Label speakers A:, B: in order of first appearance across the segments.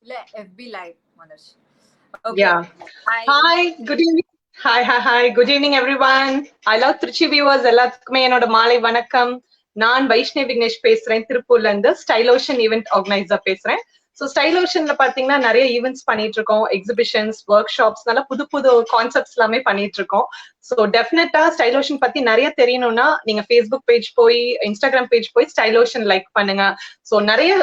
A: இல்ல FB live வந்துருச்சு. Okay.
B: Yeah. Hi, good evening. Hi. Good evening, everyone. I love Trichy viewers. எல்லாத்துக்குமே என்னோட மாலை வணக்கம். நான் வைஷ்ணவி விக்னேஷ் பேசுறேன். திருப்பூர்ல இருந்து ஸ்டைல் ஓஷன் ஈவென்ட் ஆர்கனைசர் பேசுறேன். ஸோ ஸ்டைல் ஓஷன்ல பாத்தீங்கன்னா நிறைய ஈவெண்ட்ஸ் பண்ணிட்டு இருக்கோம், எக்ஸிபிஷன்ஸ், ஒர்க் ஷாப்ஸ், நல்லா புது புது கான்செப்ட்ஸ் எல்லாமே பண்ணிட்டு இருக்கோம். ஸோ டெஃபினட்டா ஸ்டைல் ஓஷன் பத்தி நிறைய தெரியணும்னா நீங்க ஃபேஸ்புக் பேஜ் போய், இன்ஸ்டாகிராம் பேஜ் போய் ஸ்டைல் ஓஷன் லைக் பண்ணுங்க. ஸோ நிறைய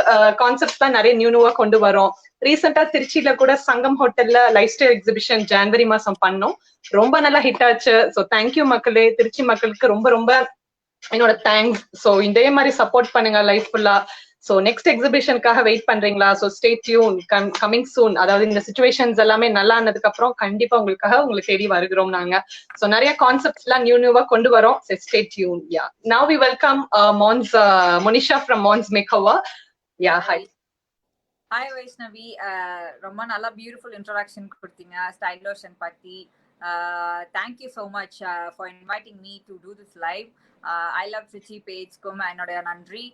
B: கான்செப்ட்ஸ் தான் நிறைய நியூவா கொண்டு வரோம். ரீசெண்டா திருச்சியில கூட சங்கம் ஹோட்டல்ல லைஃப் ஸ்டைல் எக்ஸிபிஷன் ஜனவரி மாசம் பண்ணோம். ரொம்ப நல்லா ஹிட் ஆச்சு. ஸோ தேங்க்யூ மக்களே, திருச்சி மக்களுக்கு ரொம்ப ரொம்ப என்னோட தேங்க்ஸ். ஸோ இதே மாதிரி சப்போர்ட் பண்ணுங்க லைஃப் ஃபுல்லா. ஸோ நெக்ஸ்ட் எக்ஸிபிஷனுக்காக வெயிட் பண்றீங்களா? So stay tune, coming soon. அதாவது இந்த சிச்சுவேஷன்ஸ் எல்லாமே நல்லா ஆனதுக்கு அப்புறம் கண்டிப்பா உங்களுக்கு தேடி வருகிறோம் நாங்க. ஸோ நிறைய கான்செப்ட்ஸ் எல்லாம் நியூவா கொண்டு வரோம். Stay tuned. Yeah, now we welcome Mons Monisha from Mons makeover. Yeah, hi.
A: Hi Vaishnavi, ரொம்ப நல்லா பியூட்டிஃபுல் இன்ட்ரோடக்ஷன் கொடுத்தீங்க ஸ்டைல் ஓஷன் பத்தி. Thank you so much for inviting me to do this live. I love Trichy பேஜ்க்கும் என்னுடைய நன்றி.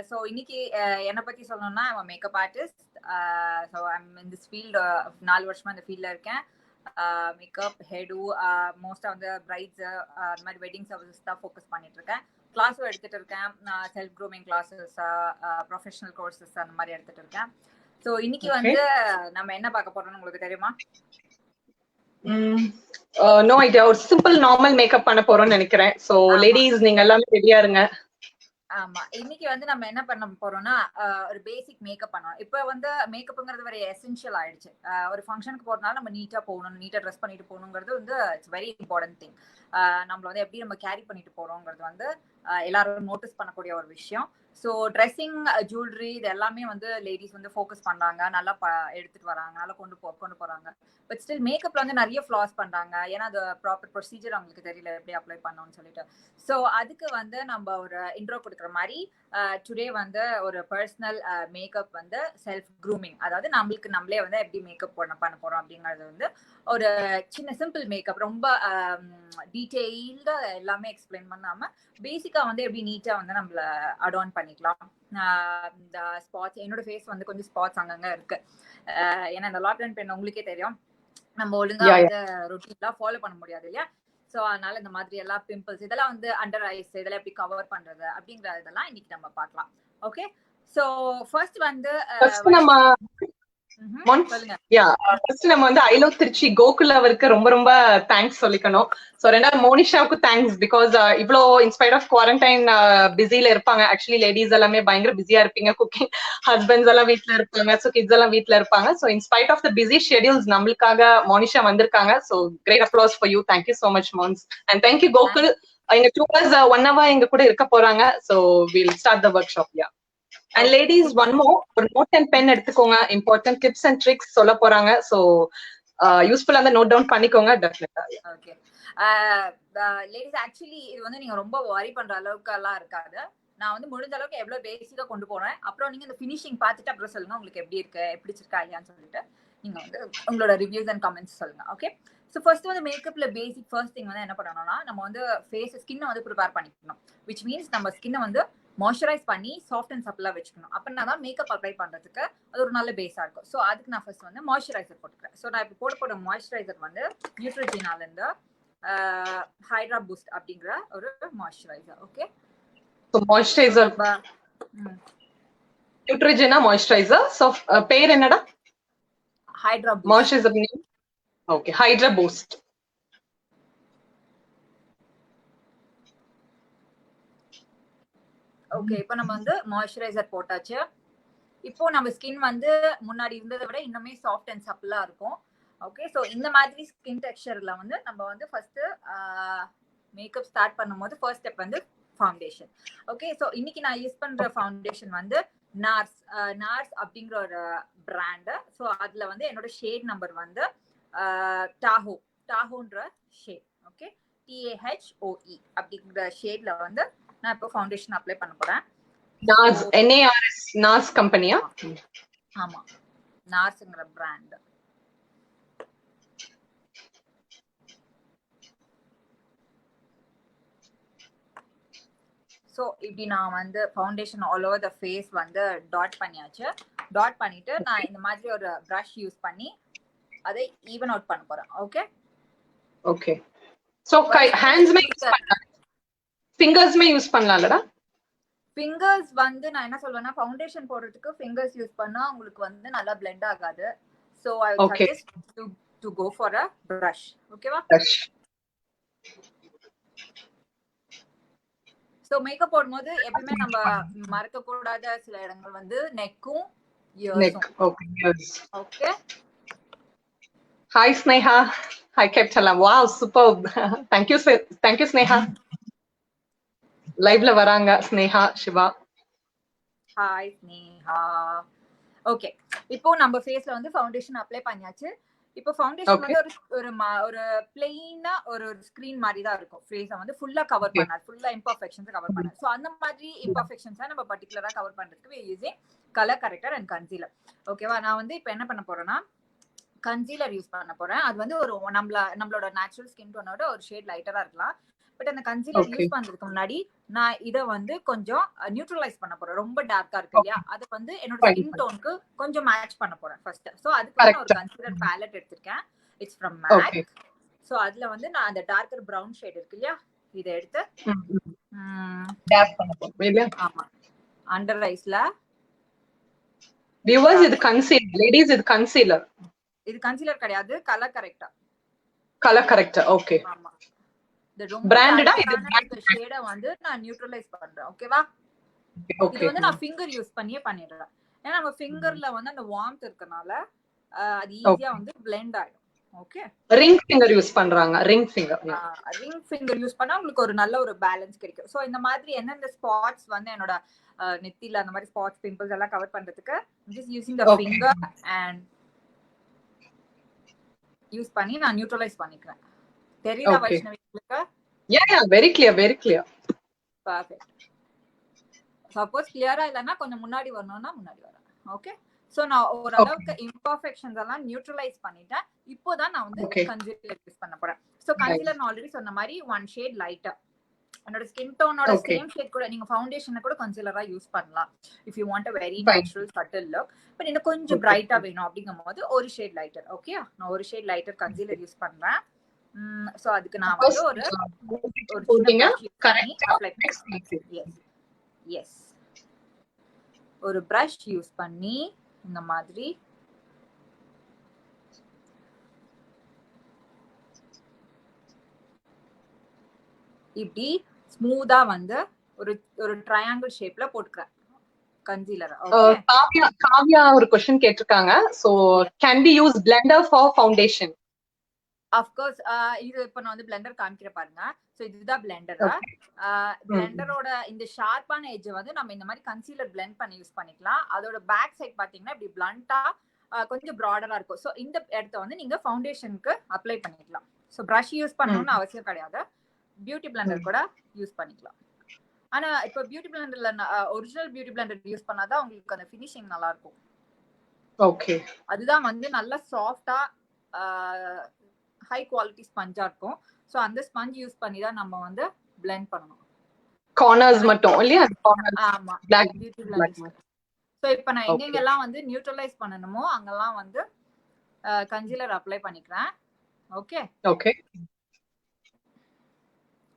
A: ஸோ இன்னைக்கு என்னை பற்றி சொல்லணும்னா I'm makeup artist. So I'm in this field 4 வருஷமா இந்த ஃபீல்டில் இருக்கேன். மேக்கப், ஹெடு, மோஸ்ட்டாக வந்து பிரைட்ஸ் அந்த மாதிரி வெட்டிங் சர்வீசஸ் தான் ஃபோக்கஸ் பண்ணிட்டு இருக்கேன். கிளாஸும் எடுத்துட்டு இருக்கேன், self grooming classes, professional courses அந்த மாதிரி எடுத்துட்டு இருக்கேன். ஸோ இன்னைக்கு வந்து நம்ம என்ன பார்க்க போறோம்னு உங்களுக்கு தெரியுமா?
B: No idea. ஒரு சிம்பிள் நார்மல் மேக்கப் பண்ண போறோம்னு நினைக்கிறேன். ஸோ லேடிஸ் நீங்க எல்லாமே ரெடியா இருங்க.
A: ஆமா, இன்னைக்கு வந்து நம்ம என்ன பண்ண போறோம்னா ஒரு பேசிக் மேக்கப் பண்ணணும். இப்ப வந்து மேக்கப்ங்கிறது வேற எசென்ஷியல் ஆயிடுச்சு. ஒரு ஃபங்க்ஷனுக்கு போறதுனால நம்ம நீட்டா போகணும், நீட்டா ட்ரெஸ் பண்ணிட்டு போகணுங்கிறது வந்து இட்ஸ் வெரி இம்பார்ட்டன்ட் திங். நம்மள வந்து எப்படி நம்ம கேரி பண்ணிட்டு போறோங்கிறது வந்து எல்லாரும் நோட்டீஸ் பண்ணக்கூடிய ஒரு விஷயம். ஸோ ட்ரெஸ்ஸிங், ஜுவல்லரி, இது எல்லாமே வந்து லேடிஸ் வந்து ஃபோக்கஸ் பண்றாங்க, நல்லா எடுத்துட்டு வராங்க, நல்லா கொண்டு போறாங்க. பட் ஸ்டில் மேக்கப்ல வந்து நிறைய ஃபிளாஸ் பண்றாங்க. ஏன்னா அது ப்ராப்பர் ப்ரொசீஜர் அவங்களுக்கு தெரியல எப்படி அப்ளை பண்ணணும்னு சொல்லிட்டு. ஸோ அதுக்கு வந்து நம்ம ஒரு இன்ட்ரோ கொடுக்குற மாதிரி டுடே வந்து ஒரு பர்சனல் மேக்கப் வந்து செல்ஃப் க்ரூமிங், அதாவது நம்மளே வந்து எப்படி மேக்கப் பண்ண போறோம் அப்படிங்கிறது வந்து ஒரு சின்ன சிம்பிள் மேக்கப், ரொம்ப டீட்டெயில்டா எல்லாமே எக்ஸ்பிளைன் பண்ணாம பேசிக்கா வந்து எப்படி நீட்டா வந்து நம்மள அடார்ன் பண்ணிக்கலாம். இந்த ஸ்பாட்ஸ், என்னோட ஃபேஸ் வந்து கொஞ்சம் ஸ்பாட்ஸ் அங்கங்க இருக்கு. ஏன்னா இந்த லாக்டவுன் பெண் உங்களுக்கே தெரியும், நம்ம ஒழுங்கா வந்து ரொட்டீன்லாம் ஃபாலோ பண்ண முடியாது இல்லையா? ஸோ அதனால இந்த மாதிரி எல்லாம் பிம்பிள்ஸ், இதெல்லாம் வந்து அண்டர் ஐஸ், இதெல்லாம் எப்படி கவர் பண்றது அப்படிங்கிற இதெல்லாம் இன்னைக்கு நம்ம பார்க்கலாம். ஓகே, ஸோ ஃபர்ஸ்ட் வந்து
B: நம்ம வந்து ஐ லவ் திருச்சி கோகுல் அவருக்கு ரொம்ப ரொம்ப தேங்க்ஸ் சொல்லிக்கணும். சோ ரெண்டாவது மோனிஷாவுக்கு தேங்க்ஸ். பிகாஸ் இவ்வளோ இன்ஸ்பைட் ஆஃப் குவாரண்டைன் பிஸில இருப்பாங்க. ஆக்சுவலி லேடிஸ் எல்லாமே பயங்கர பிஸியா இருப்பீங்க, குக்கிங், ஹஸ்பண்ட்ஸ் எல்லாம் வீட்டுல இருப்பாங்க, ஸோ கிட்ஸ் எல்லாம் வீட்டுல இருப்பாங்க. So in spite of the busy schedules நம்மளுக்காக மோனிஷா வந்திருக்காங்க. So great applause for you. Thank you so much Mons. And thank you Gokul. எங்க 2 hours 1 hour எங்க கூட இருக்க போறாங்க. So will start the workshop. Yeah, and ladies, one more, ஒரு note and pen எடுத்துக்கோங்க. important tips and tricks சொல்ல போறாங்க. so யூஸ்ஃபுல்லா அந்த நோட் டவுன் பண்ணிக்கோங்க. டெஃபினட்டா.
A: ஓகே, லேடிஸ் ஆக்சுவலி இது வந்து நீங்க ரொம்ப வரி பண்ற அளவுக்கு எல்லாம் இருக்காது. நான் வந்து முடிஞ்ச அளவுக்கு எவ்வளவு பேசிக்கா கொண்டு போறேன். அப்புறம் நீங்க இந்த ஃபினிஷிங் பார்த்துட்டு அப்புறம் சொல்லுங்க உங்களுக்கு எப்படி இருக்கு, பிடிச்சிருக்கா இல்லையான்னு சொல்லிட்டு நீங்க வந்து உங்களோட ரிவ்யூஸ் அண்ட் கமெண்ட்ஸ் சொல்லுங்க. ஓகே, ஸோ ஃபர்ஸ்ட் வந்து மேக்கப்ல பேசிக் ஃபர்ஸ்ட் திங் வந்து என்ன பண்ணணும்னா, நம்ம வந்து ஃபேஸ் ஸ்கின்னை வந்து ப்ரிப்பேர் பண்ணிக்கணும். விச் மீன்ஸ் நம்ம ஸ்கின்னை வந்து மாய்ஸ்சரைஸ் பண்ணி சாஃப்ட் அண்ட் சப்பிளா வச்சுக்கணும். அப்படின்னா தான் மேக்கப் அப்ளை பண்றதுக்கு அது ஒரு நல்ல பேஸா இருக்கும். ஸோ அதுக்கு நான் ஃபர்ஸ்ட் வந்து மாய்ஸ்சரைசர் போட்டுக்கிறேன். ஸோ நான் இப்போ போட மாய்ஸ்சரைசர் வந்து நியூட்ரிஜினால இருந்து ஹைட்ரா பூஸ்ட் அப்படிங்கிற ஒரு moisturiser. Okay,
B: so moisturiser நியூட்ரிஜினா moisturiser. So பேர் என்னடா?
A: Hydra boost
B: moisturiser. Okay, hydra boost.
A: Okay, இப்போ நம்ம வந்து மாய்ஸ்சரைசர் போட்டாச்சு. இப்போ நம்ம ஸ்கின் வந்து முன்னாடி இருந்ததை விட இன்னுமே சாஃப்ட் அண்ட் சப்பிளா இருக்கும். ஓகே, ஸோ இந்த மாதிரி ஸ்கின் டெக்ஸ்சர்ல வந்து நம்ம வந்து ஃபர்ஸ்ட் மேக்கப் ஸ்டார்ட் பண்ணும்போது ஃபர்ஸ்ட் ஸ்டெப் வந்து ஃபவுண்டேஷன். ஓகே, ஸோ இன்னைக்கு நான் யூஸ் பண்ற ஃபவுண்டேஷன் வந்து நார்ஸ் அப்படிங்கிற ஒரு பிராண்டு. ஸோ அதுல வந்து என்னோட ஷேட் நம்பர் வந்து டாஹோன்ற ஷேட். ஓகே, TAHOE அப்படிங்கிற ஷேட்ல வந்து நான் இப்போ ஃபவுண்டேஷன் அப்ளை பண்ண போறேன்.
B: NARS, NARS, NARS கம்பெனியா?
A: ஆமா, நார்ஸ்ங்கிற பிராண்ட். ஸோ இப்படி நான் வந்து foundation all over the face வந்து டாட் பண்ணியாச்சு. டாட் பண்ணிட்டு நான் இந்த மாதிரி ஒரு பிரஷ் யூஸ் பண்ணி அதை ஈவன் அவுட் பண்ண போறேன். Okay
B: okay. சோ ஹேண்ட்ஸ்மே யூஸ் பண்ணலாம், ஃபிங்கர்ஸ்மே யூஸ் பண்ணலாம்லடா?
A: ஃபிங்கர்ஸ் வந்து நான் என்ன சொல்வேன்னா ஃபவுண்டேஷன் போடுறதுக்கு ஃபிங்கர்ஸ் யூஸ் பண்ணா உங்களுக்கு வந்து நல்லா பிளெண்ட் ஆகாது. So I will suggest to go for a brush. ஓகேவா? சோ மேக்கப் போடும்போது எப்பவுமே நம்ம மறக்க கூடாத சில இடங்கள் வந்து நெக்கும் இயர்ஸும். Okay.
B: Hi Sneha. Hi Captain. Wow, superb. Thank you Sneha. Live la varanga Sneha Shiva.
A: Hi Sneha. Okay, இப்போ நம்ம ஃபேஸ்ல வந்து ஃபவுண்டேஷன் அப்ளை பண்ணியாச்சு. இப்போ ஃபவுண்டேஷன் வந்து ஒரு பிளெயினா ஒரு ஸ்கிரீன் மாதிரி தான் இருக்கும். ஃபேஸை வந்து ஃபுல்லா கவர் பண்ணாது, ஃபுல்லா இம்பர்ஃபெக்ஷன்ஸ் கவர் பண்ணாது. ஸோ அந்த மாதிரி இம்பர்ஃபெக்ஷன்ஸை நம்ம பர்டிகுலரா கவர் பண்றதுக்கு using colour character and concealer. ஓகேவா? நான் வந்து இப்போ என்ன பண்ண போறேன்னா கன்சீலர் யூஸ் பண்ண போறேன். அது வந்து ஒரு நம்மளோட நேச்சுரல் ஸ்கின் டோனோட ஒரு ஷேட் லைட்டரா இருக்கலாம். பட் அந்த கன்சீலர் யூஸ் பண்றதுக்கு முன்னாடி நான் இதை வந்து கொஞ்சம் நியூட்ரலைஸ் பண்ண போறேன். ரொம்ப டார்க்கா இருக்கு இல்லையா, அது வந்து என்னோட ஸ்கின் டோனுக்கு கொஞ்சம் மேட்ச் பண்ண போறேன் ஃபர்ஸ்ட். சோ அதுக்கு நான் ஒரு கன்சீலர் பேலட் எடுத்திருக்கேன். It's from MAC. சோ அதுல வந்து நான் அந்த டார்க்கர் பிரவுன் ஷேட் இருக்கு இல்லையா, இதை எடுத்து டேப் பண்ண போறேன். ஆமா, அண்டர் ஐஸ்ல.
B: வியூவர்ஸ், இது கன்சீலர். லேடிஸ், இது கன்சீலர்.
A: இது கன்சீலர் கிடையாது, colour character.
B: Colour character. Okay.
A: ஆமா, பிராண்டடா இது ஷேட வந்து நான் நியூட்ரலைஸ் பண்றேன். ஓகேவா? இது வந்து நான் ஃபிங்கர் யூஸ் பண்ணியே பண்ணிடுறேன். ஏன்னா நம்ம ஃபிங்கர்ல வந்து அந்த வார்ம்த் இருக்கனால அது ஈஸியா வந்து பிளெண்ட் ஆயிடும். ஓகே.
B: ரிங் ஃபிங்கர் யூஸ் பண்றாங்க. ரிங் ஃபிங்கர்
A: யூஸ் பண்ணா உங்களுக்கு ஒரு நல்ல ஒரு பேலன்ஸ் கிடைக்கும். சோ இந்த மாதிரி எந்தெந்த ஸ்பாட்ஸ் வந்து என்னோட நெத்தில அந்த மாதிரி ஸ்பாட்ஸ் பிம்பிள்ஸ் எல்லாம் கவர் பண்றதுக்கு just using the finger and use பண்ணி நான் நியூட்ரலைஸ் பண்ணிக்கிறேன். தெரியுதா வைஷ்ணவி உங்களுக்கு?
B: Yeah, very clear.
A: Perfect. Suppose கிளியரா இல்லனா கொஞ்சம் முன்னாடி வரணும்னா முன்னாடி வரேன். ஓகே. சோ நான் ஓரளவுக்கு இம்பர்ஃபெக்ஷன்ஸ் எல்லாம் நியூட்ரலைஸ் பண்ணிட்டேன். இப்போதான் நான் வந்து கன்சீலர் யூஸ் பண்ண போறேன். சோ கன்சீலர் நான் ஆல்ரெடி சொன்ன மாதிரி ஒன் ஷேட் லைட்டா என்னோட ஸ்கின் டோனோட சேம் ஷேட் கூட நீங்க ஃபவுண்டேஷனை கூட கன்சீலரா யூஸ் பண்ணலாம். If you want a very natural subtle look. But இன்னும் கொஞ்சம் பிரைட்டா வேணும் அப்படிங்கும்போது ஒரு ஷேட் லைட்டர். ஓகே, நான் ஒரு ஷேட் லைட்டர் கன்சீலர் யூஸ் பண்றேன். சோ அதுக்கு நான் வந்து ஒரு ஒரு பிரஷ் யூஸ் பண்ணி இந்த மாதிரி இப்படி ஸ்மூதா வந்து ஒரு ட்ரையாங்கிள் ஷேப்ல போட்டுக்கிறேன் கன்சீலர்.
B: காவ்யா ஒரு क्वेश्चन கேட்டிருக்காங்க. So can we use blender for foundation?
A: Of course. இது இப்ப நான் வந்து பிளெண்டர் காமிக்கிற பாருங்க. சோ இதுதான் பிளெண்டர். பிளெண்டரோட இந்த ஷார்ப்பான எட்ஜ் வந்து நம்ம இந்த மாதிரி கன்சீலர் பிளெண்ட் பண்ணி யூஸ் பண்ணிக்கலாம். அதோட பேக் சைடு பாத்தீங்கன்னா இப்படி பிளண்டா கொஞ்சம் ப்ராடரா இருக்கும். சோ இந்த இடத்த வந்து நீங்க ஃபவுண்டேஷனுக்கு அப்ளை பண்ணிக்கலாம். சோ பிரஷ் யூஸ் பண்ணணும்னு அவசியம் கிடையாது. பியூட்டி பிளெண்டர் கூட யூஸ் பண்ணிக்கலாம். ஆனா இப்ப பியூட்டி பிளெண்டர்ல ஒரிஜினல் பியூட்டி பிளெண்டர் யூஸ் பண்ணாதான் உங்களுக்கு அந்த ஃபினிஷிங் நல்லா இருக்கும்.
B: ஓகே.
A: அதுதான் வந்து நல்ல சாஃப்டா ஹை குவாலிட்டி ஸ்பஞ்சா இருக்கும். சோ அந்த ஸ்பஞ்ச் யூஸ் பண்ணி தான் நம்ம வந்து பிளெண்ட் பண்ணனும்.
B: கார்னர்ஸ் மட்டும் இல்லையா?
A: ஆமா, பியூட்டி பிளெண்டர். சோ இப்போ நான் எங்கெங்கெல்லாம் வந்து நியூட்ரலைஸ் பண்ணணுமோ அங்கெல்லாம் வந்து கன்சீலர் அப்ளை பண்ணிக்கிறேன். ஓகே.
B: ஓகே.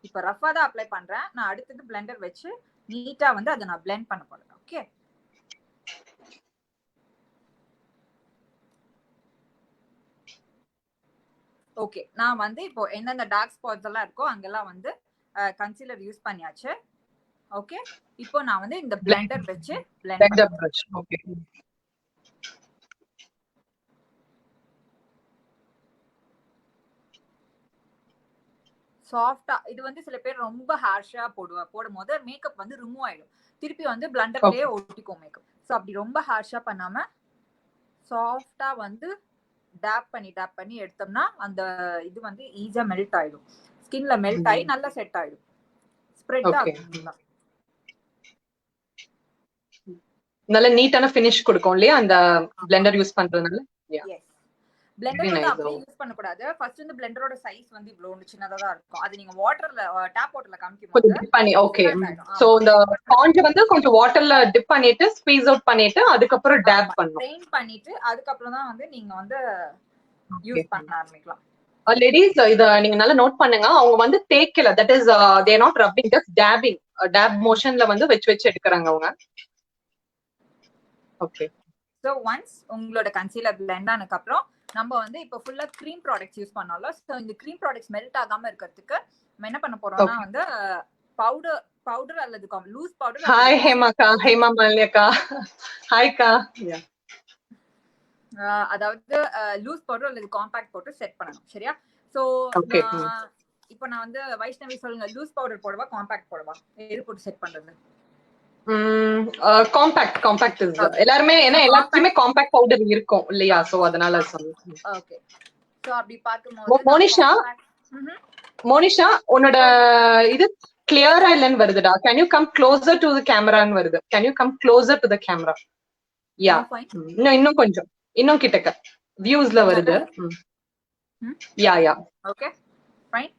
A: இப்போ ரஃபா தான் அப்ளை பண்றேன். நான் அடுத்தது பிளெண்டர் வச்சு நீட்டா வந்து அதை நான் பிளெண்ட் பண்ண போறேன். ஓகே. ஓகே, நான் வந்து இப்போ எந்தெந்த டார்க் ஸ்பாட்ஸ் எல்லாம் இருக்கோ அங்கெல்லாம் வந்து கன்சீலர் யூஸ் பண்ணியாச்சு. ஓகே, இப்போ நான் வந்து இந்த பிளெண்டர் வச்சு பிளெண்ட்
B: ஓகே.
A: சாஃப்டா. இது வந்து சில பேர் ரொம்ப ஹார்ஷா போடும்போது மேக்கப் வந்து ரிமூவ் ஆயிடும். திருப்பி வந்து பிளெண்டர்லயே ஒட்டிக்கும் மேக்கப். சோ அப்படி ரொம்ப ஹார்ஷா பண்ணாம சாஃப்டா வந்து டேப் பண்ணி எடுத்தோம்னா அந்த இது வந்து ஈஸியா மெல்ட் ஆயிடும். ஸ்கின்ல மெல்ட் ஆகி நல்லா செட் ஆயிடும். ஸ்ப்ரெட் ஆகும்.
B: நல்ல நீட்டான ஃபினிஷ் கொடுக்கும் இல்லையா அந்த பிளெண்டர் யூஸ் பண்றதுனால?
A: எஸ். பிளெண்டர்
B: Very
A: வந்து
B: nice.
A: அப்படியே யூஸ் பண்ண கூடாது. ஃபர்ஸ்ட் வந்து பிளெண்டரோட சைஸ் வந்து இவ்வளவு சின்னதா தான் இருக்கும். அது நீங்க வாட்டர்ல டேப் வாட்டர்ல காமிக்கும் போது
B: கொஞ்சம் dip பண்ணி ஓகே.
A: ஆயிடும்.
B: சோ இந்த ஸ்பாஞ்ச் வந்து கொஞ்சம் வாட்டர்ல டிப் பண்ணிட்டு ஸ்குவீஸ் அவுட் பண்ணிட்டு அதுக்கப்புறம் டேப் பண்ணணும்.
A: ட்ரெயின் பண்ணிட்டு அதுக்கப்புறம் தான் வந்து நீங்க வந்து யூஸ் பண்ண ஆரம்பிக்கலாம்.
B: லேடிஸ் இத நீங்க நல்லா நோட் பண்ணுங்க. அவங்க வந்து தேய்க்கல, that is they are not rubbing, just tapping, tap மோஷன்ல வந்து வச்சு எடுக்கறாங்க அவங்க. ஓகே.
A: சோ ஒன்ஸ் உங்களோட கன்சீலர் பிளெண்ட் ஆனதுக்கு அப்புறம் நம்ம வந்து இப்போ ஃபுல்லா க்ரீம் ப்ராடக்ட்ஸ் யூஸ் பண்ணோம்ல. சோ இந்த க்ரீம் ப்ராடக்ட்ஸ் மெல்ட் ஆகாம இருக்கிறதுக்கு நம்ம என்ன பண்ண போறோம்னா வந்து பவுடர் அல்லது லூஸ் பவுடர்.
B: ஹாய் ஹேமாக்கா, ஹேமா மாலியாக்கா. ஹாய்க்கா.
A: அதாவது லூஸ் பவுடர் அல்லது காம்பாக்ட் போட்டு செட் பண்ணணும். சரியா? சோ இப்போ நான் வந்து வைஷ்ணவி சொல்லுங்க, லூஸ் பவுடர் போடவா காம்பாக்ட் போடவா? எது போட்டு செட் பண்றது?
B: காம்பாக்ட் எல்லாருமே, ஏன்னா எல்லாத்துலயுமே காம்பாக்ட் பவுடர் இருக்கும் இல்லையா? சோ அதனால சொல்றேன்.
A: ஓகே. சோ அப்படி பாக்கும்போது
B: மோனிஷா உன்னோட இது கிளியரா இல்லன்னு வருதுடா. Can you come closer to the கேமரான்னு வருது. Can you come closer to the camera? Yeah, இன்னும் கொஞ்சம் இன்னும் கிட்டக்க வியூஸ்ல வருது. Yeah yeah
A: okay fine.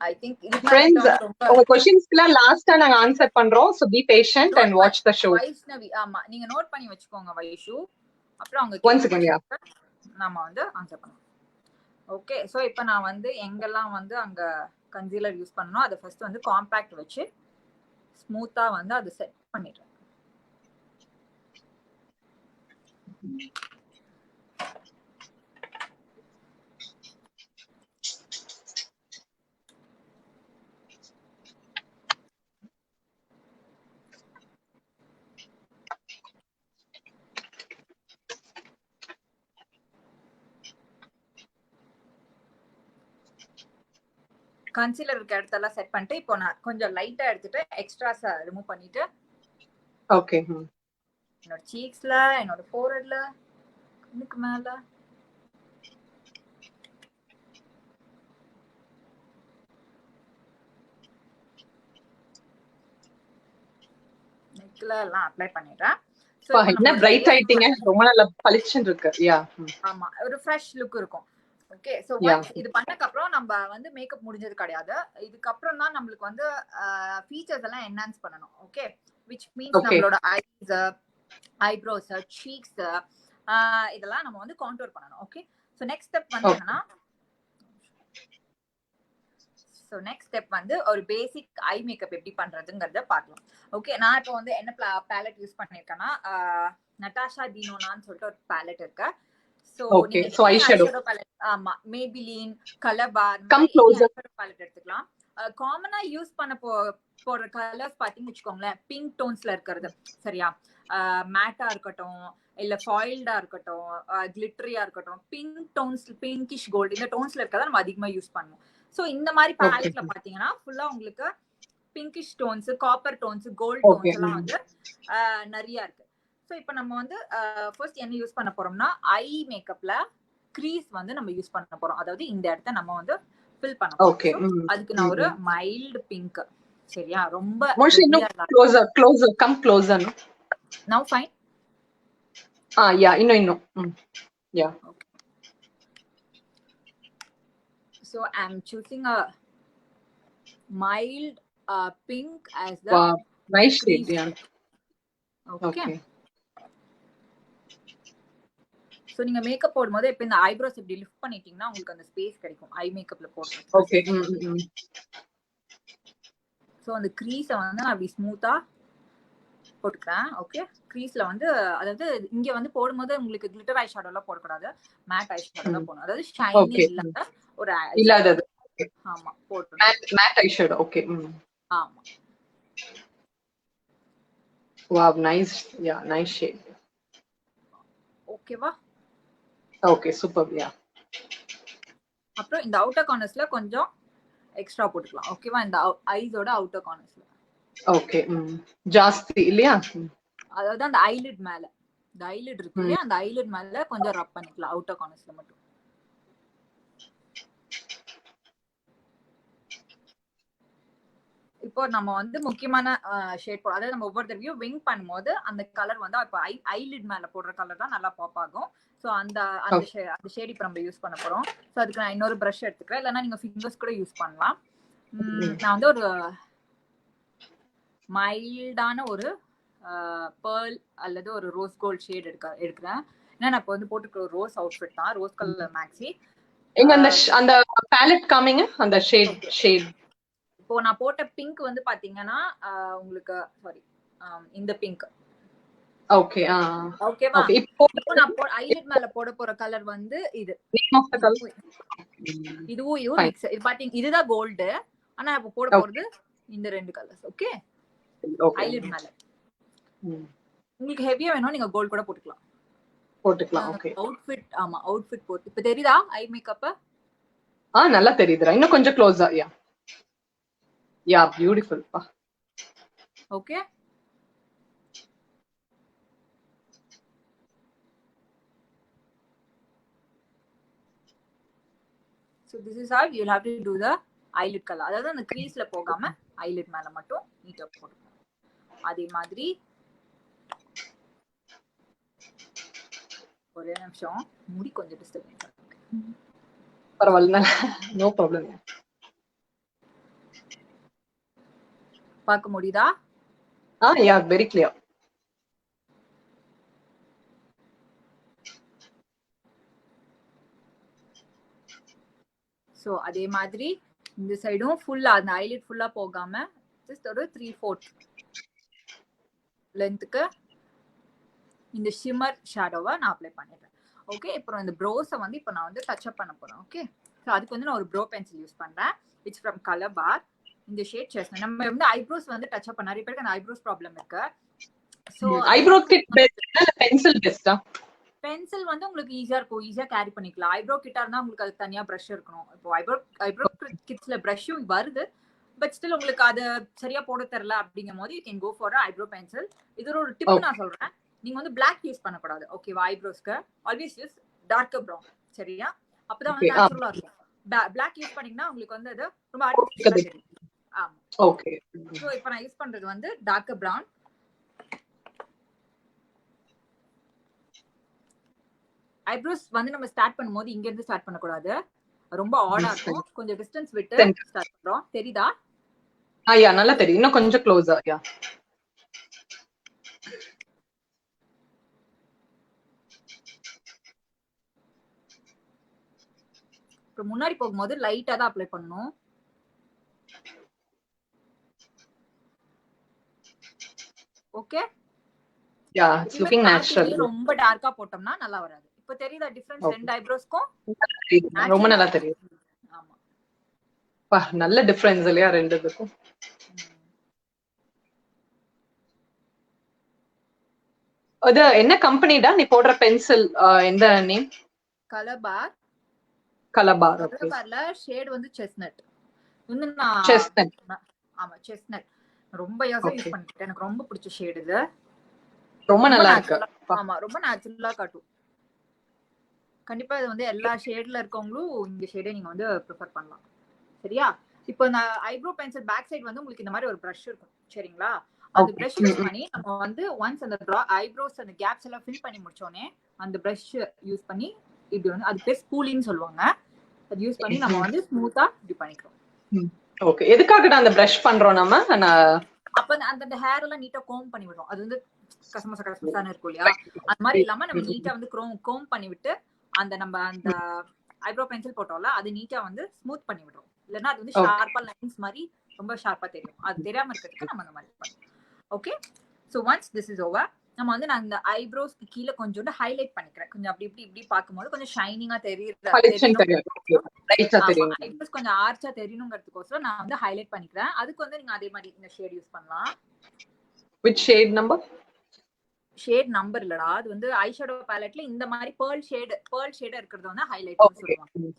A: I think
B: friends உங்க क्वेश्चंस्க்குலாம் லாஸ்டா நாங்க ஆன்சர் பண்றோம். so be patient and watch the show.
A: Vaishnavi, ஆமா நீங்க நோட் பண்ணி வச்சுக்கோங்க வைஷு. அப்புறம் அவங்க
B: once again யா
A: நாம வந்து ஆன்சர் பண்ணலாம். ஓகே. சோ இப்போ நான் வந்து எங்கெல்லாம் வந்து அங்க கன்சீலர் யூஸ் பண்ணனும் அத ஃபர்ஸ்ட் வந்து காம்பாக்ட் வச்சு ஸ்மூத்தா வந்து அது செட் பண்ணிடுறேன். கன்சீலர் இருக்க இடத்தெல்லாம் செட் பண்ணிட்டு இப்போ நான் கொஞ்சம் லைட்டா எடுத்துட்டு எக்ஸ்ட்ராஸ் ரிமூவ் பண்ணிட்டு
B: ஓகே
A: என்னோட சீக்ஸ்ல, என்னோட ஃபோர்ஹெட்ல, கண்ணுக்கு மேல, நெக்ல எல்லாம் அப்ளை பண்ணிடுறேன்.
B: சோ என்ன பிரைட் ஆயிட்டீங்க, ரொம்ப நல்லா பளிச்சுன்னு இருக்கு. யா
A: ஆமா, ஒரு ஃப்ரெஷ் லுக் இருக்கும். ஓகே. சோ இது பண்ணதுக்கு அப்புறம் நம்ம வந்து மேக்கப் முடிஞ்சது கிடையாது. இதுக்கு அப்புறம் தான் நமக்கு வந்து ஃபீச்சர்ஸ் எல்லாம் என்ஹான்ஸ் பண்ணனும். ஓகே, which means நம்மளோட ஐஸ், ஐப்ரோஸ், சீக்ஸ் இதெல்லாம் நம்ம வந்து கான்டூர் பண்ணனும். ஓகே. சோ நெக்ஸ்ட் ஸ்டெப் வந்து என்னன்னா ஒரு பேசிக் ஐ மேக்கப் எப்படி பண்றதுங்கறத பார்க்கலாம். ஓகே. நான் இப்போ வந்து என்ன பேலட் யூஸ் பண்ணிருக்கேன்னா நட்டாஷா டினோனான்னு சொல்லிட்டு ஒரு பேலட் இருக்கு. So eyeshadow palette, ஆமா, Maybelline, Colorbar, palette எடுத்துக்கலாம். காமனா யூஸ் பண்ண போற கலர்ஸ் பாத்தீங்க வெச்சுக்கோங்களேன், பிங்க் டோன்ஸ்ல இருக்குது. சரியா? மேட்டா இருக்கட்டும், இல்ல ஃபாயில்டா இருக்கட்டும், கிளிட்டரியா இருக்கட்டும், பிங்க் டோன்ஸ், பிங்கிஷ் கோல்ட், இந்த டோன்ஸ்ல இருக்கறத நம்ம அதிகமா யூஸ் பண்ணுவோம். சோ இந்த மாதிரி பேலட்ல பாத்தீங்கன்னா ஃபுல்லா உங்களுக்கு pinkish tones, copper tones, gold tones எல்லாம் வந்து நிறைய இருக்கு. சோ இப்போ நம்ம வந்து ஃபர்ஸ்ட் என்ன யூஸ் பண்ண போறோம்னா ஐ மேக்கப்ல க்ரீஸ் வந்து நம்ம யூஸ் பண்ண போறோம். அதாவது இந்த இடத்தை நம்ம வந்து ஃபில் பண்ண போறோம். அதுக்கு நான் ஒரு மைல்ட் பிங்க், சரியா? ரொம்ப
B: closer come closer.
A: Now fine.
B: Yeah இன்னும் yeah.
A: Okay. So I am choosing a mild pink as the
B: nice shade. Yeah.
A: Okay. சோ நீங்க மேக்கப் போடும்போது இப்ப இந்த ஐப்ரோஸ் இப்படி லிஃப்ட் பண்ணிட்டீங்கன்னா உங்களுக்கு அந்த ஸ்பேஸ் கிடைக்கும் ஐ மேக்கப்ல போடுறது.
B: ஓகே.
A: சோ அந்த க்ரீஸ வந்து நான் அப்படி ஸ்மூத்தா போட்டுக்கிறேன். ஓகே. க்ரீஸ்ல வந்து அதாவது இங்க வந்து போடும்போது உங்களுக்கு கிளிட்டர் ஐ ஷேடோலாம் போடக்கூடாது, மேட் ஐ ஷேடோ தான் போடணும். அதாவது ஷைனி இல்லாத ஒரு
B: இல்லாதது.
A: ஆமா போடுறேன்.
B: Matte eye shadow. ஓகே.
A: ஆமா.
B: Wow, nice. Yeah, nice shade.
A: ஓகேவா?
B: Okay, super. யா.
A: அப்புறம் இந்த அவுட்டர் கார்னர்ஸ்ல கொஞ்சம் எக்ஸ்ட்ரா போட்டுக்கலாம். ஓகேவா? இந்த ஐஸோட அவுட்டர் கார்னர்ஸ்ல.
B: ஓகே. ஜாஸ்தி இல்லையா?
A: அதாவது அந்த ஐலிட் மேல, இந்த ஐலிட் இருக்கு இல்லையா, அந்த ஐலிட் மேல கொஞ்சம் ரப் பண்ணிக்கலாம் அவுட்டர் கார்னர்ஸ்ல மட்டும். இப்போ நம்ம வந்து முக்கியமான ஷேட் அதாவது நம்ம ஒவ்வொரு தடவையும் விங் பண்ணும்போது அந்த கலர் வந்து இப்போ ஐலிட் மேல போடுற கலர் தான் நல்லா பாப் ஆகும். ஸோ அந்த அந்த ஷேட் இப்போ நம்ம யூஸ் பண்ண போறோம். ஸோ அதுக்கு நான் இன்னொரு ப்ரஷ் எடுத்துக்கிறேன், இல்லைன்னா நீங்க ஃபிங்கர்ஸ் கூட யூஸ் பண்ணலாம். நான் வந்து ஒரு மைல்டான ஒரு பேர்ல் அல்லது ஒரு ரோஸ் கோல்ட் ஷேட் எடுக்கிறேன். ஏன்னா நான் இப்போ வந்து போட்டுக்கிற ஒரு ரோஸ் அவுட்ஃபிட் தான், ரோஸ் கலர் மேக்ஸி.
B: எங்க அந்த பேலட் காமிங்க, அந்த ஷேட்.
A: இப்போ நான் போட்ட பிங்க் வந்து பாத்தீங்கன்னா உங்களுக்கு சாரி இந்த பிங்க்.
B: ஓகே
A: ஓகேவா? இப்போ நான் ஐலைட் மேல போட போற கலர் வந்து இது.
B: நேம் ஆஃப் தி கலர்
A: இதுவும் மிக்ஸ். இது பாத்தீங்க, இதுதான் கோல்ட். ஆனா இப்போ போட போறது இந்த ரெண்டு கலர்ஸ். ஓகே, ஐலைட் மேல உங்களுக்கு ஹெவியா வேணும், நீங்க கோல்ட் கூட போட்டுக்கலாம். Okay, outfit. ஆமா, அவுட்ஃபிட் போட்டு இப்போ தெரியுதா ஐ மேக்கப்?
B: நல்லா தெரியுதுடா. இன்னும் கொஞ்சம் க்ளோஸா. யா பியூட்டிஃபுல் பா.
A: Okay, so this is how you'll have to do the eyelid color. அதாவது அந்த creaseல போகாம eyelid மேல மட்டும் நீட்டா போட்டுக்கணும். அதே மாதிரி ஒரே நிமிஷம், முடி கொஞ்சம் டிஸ்டர்பன்ஸ் இருக்கு.
B: பரவாயில்ல, நோ ப்ராப்ளம்.
A: பார்க்க முடியுதா?
B: Yeah very clear.
A: ஸோ அதே மாதிரி இந்த சைடும் ஃபுல்லா அந்த ஐலிட் ஃபுல்லா போகாம ஜஸ்ட் ஒரு 3/4 லென்த்துக்கு இந்த ஷிம்மர் ஷேடோவை நான் அப்ளை பண்ணிடுறேன். ஓகே, இப்போ இந்த ப்ரோஸை வந்து இப்போ நான் வந்து டச் அப் பண்ண போறேன். ஓகே, ஸோ அதுக்கு வந்து நான் ஒரு ப்ரோ பென்சில் யூஸ் பண்றேன். இட்ஸ் ஃப்ரம் கலர் பார். இந்த ஷேட் செஸ்னட். நம்ம வந்து ஐப்ரோஸ் வந்து டச் அப் பண்ண நிறைய பேருக்கு அந்த ஐப்ரோஸ் ப்ராப்ளம் இருக்கு. ஸோ
B: ஐப்ரோ கிட் பெஸ்டா இல்ல பென்சில் பெஸ்டா?
A: பென்சில் வந்து உங்களுக்கு ஈஸியா இருக்கும், ஈஸியா கேரி பண்ணிக்கலாம். ஐப்ரோ கிட்டா இருந்தா உங்களுக்கு அது தனியா ப்ரஷ் இருக்கணும். இப்போ ஐப்ரோ கிட்ஸ்ல ப்ரஷ்ஷும் வருது, பட் ஸ்டில் உங்களுக்கு அது சரியா போட தெரியல அப்படிங்கும் போது you can go for eyebrow pencil. இது ஒரு டிப் நான் சொல்றேன். நீங்க வந்து பிளாக் யூஸ் பண்ணக்கூடாது. ஓகேவா? ஐப்ரோஸ்க்கு ஆல்வேஸ் யூஸ் டார்க்கர் ப்ரௌன். சரியா? அப்பதான் வந்து நேச்சுரலா இருக்கும். பிளாக் யூஸ் பண்ணீங்கன்னா உங்களுக்கு வந்து அது ரொம்ப ஆர்டிஃபிஷியலா தெரியும். ஆமா,
B: ஓகே.
A: சோ இப்போ நான் யூஸ் பண்றது வந்து டார்க்கர் ப்ரௌன். ஐப்ரோஸ் வந்து நம்ம ஸ்டார்ட் பண்ணும்போது இங்க இருந்து ஸ்டார்ட் பண்ண கூடாது, ரொம்ப ஆடா இருக்கும். கொஞ்சம் டிஸ்டன்ஸ் விட்டு ஸ்டார்ட் பண்றோம். தெரியுதா?
B: யா நல்லா தெரியும். இன்னும் கொஞ்சம் க்ளோஸா. யா
A: இப்போ முன்னாடி போகும்போது லைட்டா தான் அப்ளை பண்ணணும். Okay,
B: yeah it's looking natural.
A: ரொம்ப டார்க்கா போட்டோம்னா நல்லா வராது. இப்போ தெரியுதா டிஃபரன்ஸ் ரெண்டு ஐப்ரோஸ்க்கும்?
B: ரொம்ப நல்லா தெரியும்.
A: ஆமா
B: பா, நல்ல டிஃபரன்ஸ் இல்லையா ரெண்டுக்கும்? அது என்ன கம்பெனிடா நீ போடுற பென்சில்? எந்த நேம்?
A: கலர் பார்.
B: கலர் பார். ஓகே,
A: கலர் பார்ல ஷேட் வந்து செஸ்னட். இன்னும் நான்
B: செஸ்னட்.
A: ஆமா, செஸ்னட் ரொம்ப யூஸ் பண்ணிட்டேன். எனக்கு ரொம்ப பிடிச்ச ஷேட் இது.
B: ரொம்ப நல்லா இருக்கு.
A: ஆமா, ரொம்ப நேச்சுரலா காட்டும். கண்டிப்பா இது வந்து எல்லா ஷேட்ல இருக்கவங்களும் இந்த ஷேடை நீங்க வந்து ப்ரிஃபர் பண்ணலாம். சரியா? இப்போ நான் ஐப்ரோ பென்சில் பேக் சைடு வந்து உங்களுக்கு இந்த மாதிரி ஒரு பிரஷ் இருக்கும். சரிங்களா? அந்த பிரஷ் யூஸ் பண்ணி நம்ம வந்து ஒன்ஸ் அந்த ஐப்ரோஸ் அந்த கேப்ஸ் எல்லாம் ஃபில் பண்ணி முடிச்சோனே அந்த பிரஷ் யூஸ் பண்ணி இப்படி வந்து அது பேர் ஸ்பூலின்னு சொல்லுவாங்க. அது யூஸ் பண்ணி நம்ம வந்து ஸ்மூத்தா இப்படி பண்ணிக்கிறோம்.
B: ஓகே, எதுக்காக அந்த பிரஷ் பண்றோம் நம்ம?
A: அப்ப அந்த ஹேர் எல்லாம் நீட்டா கோம் பண்ணி விடுறோம். அது வந்து கசமசான இருக்கும் இல்லையா? அது மாதிரி இல்லாம நம்ம நீட்டா வந்து கோம் பண்ணி விட்டு அந்த நம்ம அந்த ஐப்ரோ பென்சில் போட்டோம்ல அது நீட்டா வந்து ஸ்மூத் பண்ணி விடுறோம். இல்லன்னா அது வந்து ஷார்ப்பா லைன்ஸ் மாதிரி ரொம்ப ஷார்ப்பா தெரியும். அது தெரியாம இருக்கிறதுக்கு நம்ம அந்த மாதிரி பண்ணுவோம். Okay, so once this is over, நம்ம வந்து நான் இந்த ஐப்ரோஸ்க்கு கீழ கொஞ்சோண்டு ஹைலைட் பண்ணிக்கிறேன். கொஞ்சம் அப்படி இப்படி பாக்கும்போது கொஞ்சம் ஷைனிங்கா தெரியுது. ஐப்ரோஸ் கொஞ்சம் ஆர்ச்சா தெரியணுங்கிறதுக்கோசரம் நான் வந்து ஹைலைட் பண்ணிக்கிறேன். அதுக்கு வந்து நீங்க அதே மாதிரி இந்த ஷேட் யூஸ் பண்ணலாம்.
B: which shade number?
A: Shade number இல்லடா, அது வந்து ஐ ஷேடோ பாலெட்ல இந்த மாதிரி பேர்ல் ஷேட் இருக்கிறது வந்து ஹைலைட்னு சொல்லுவாங்க.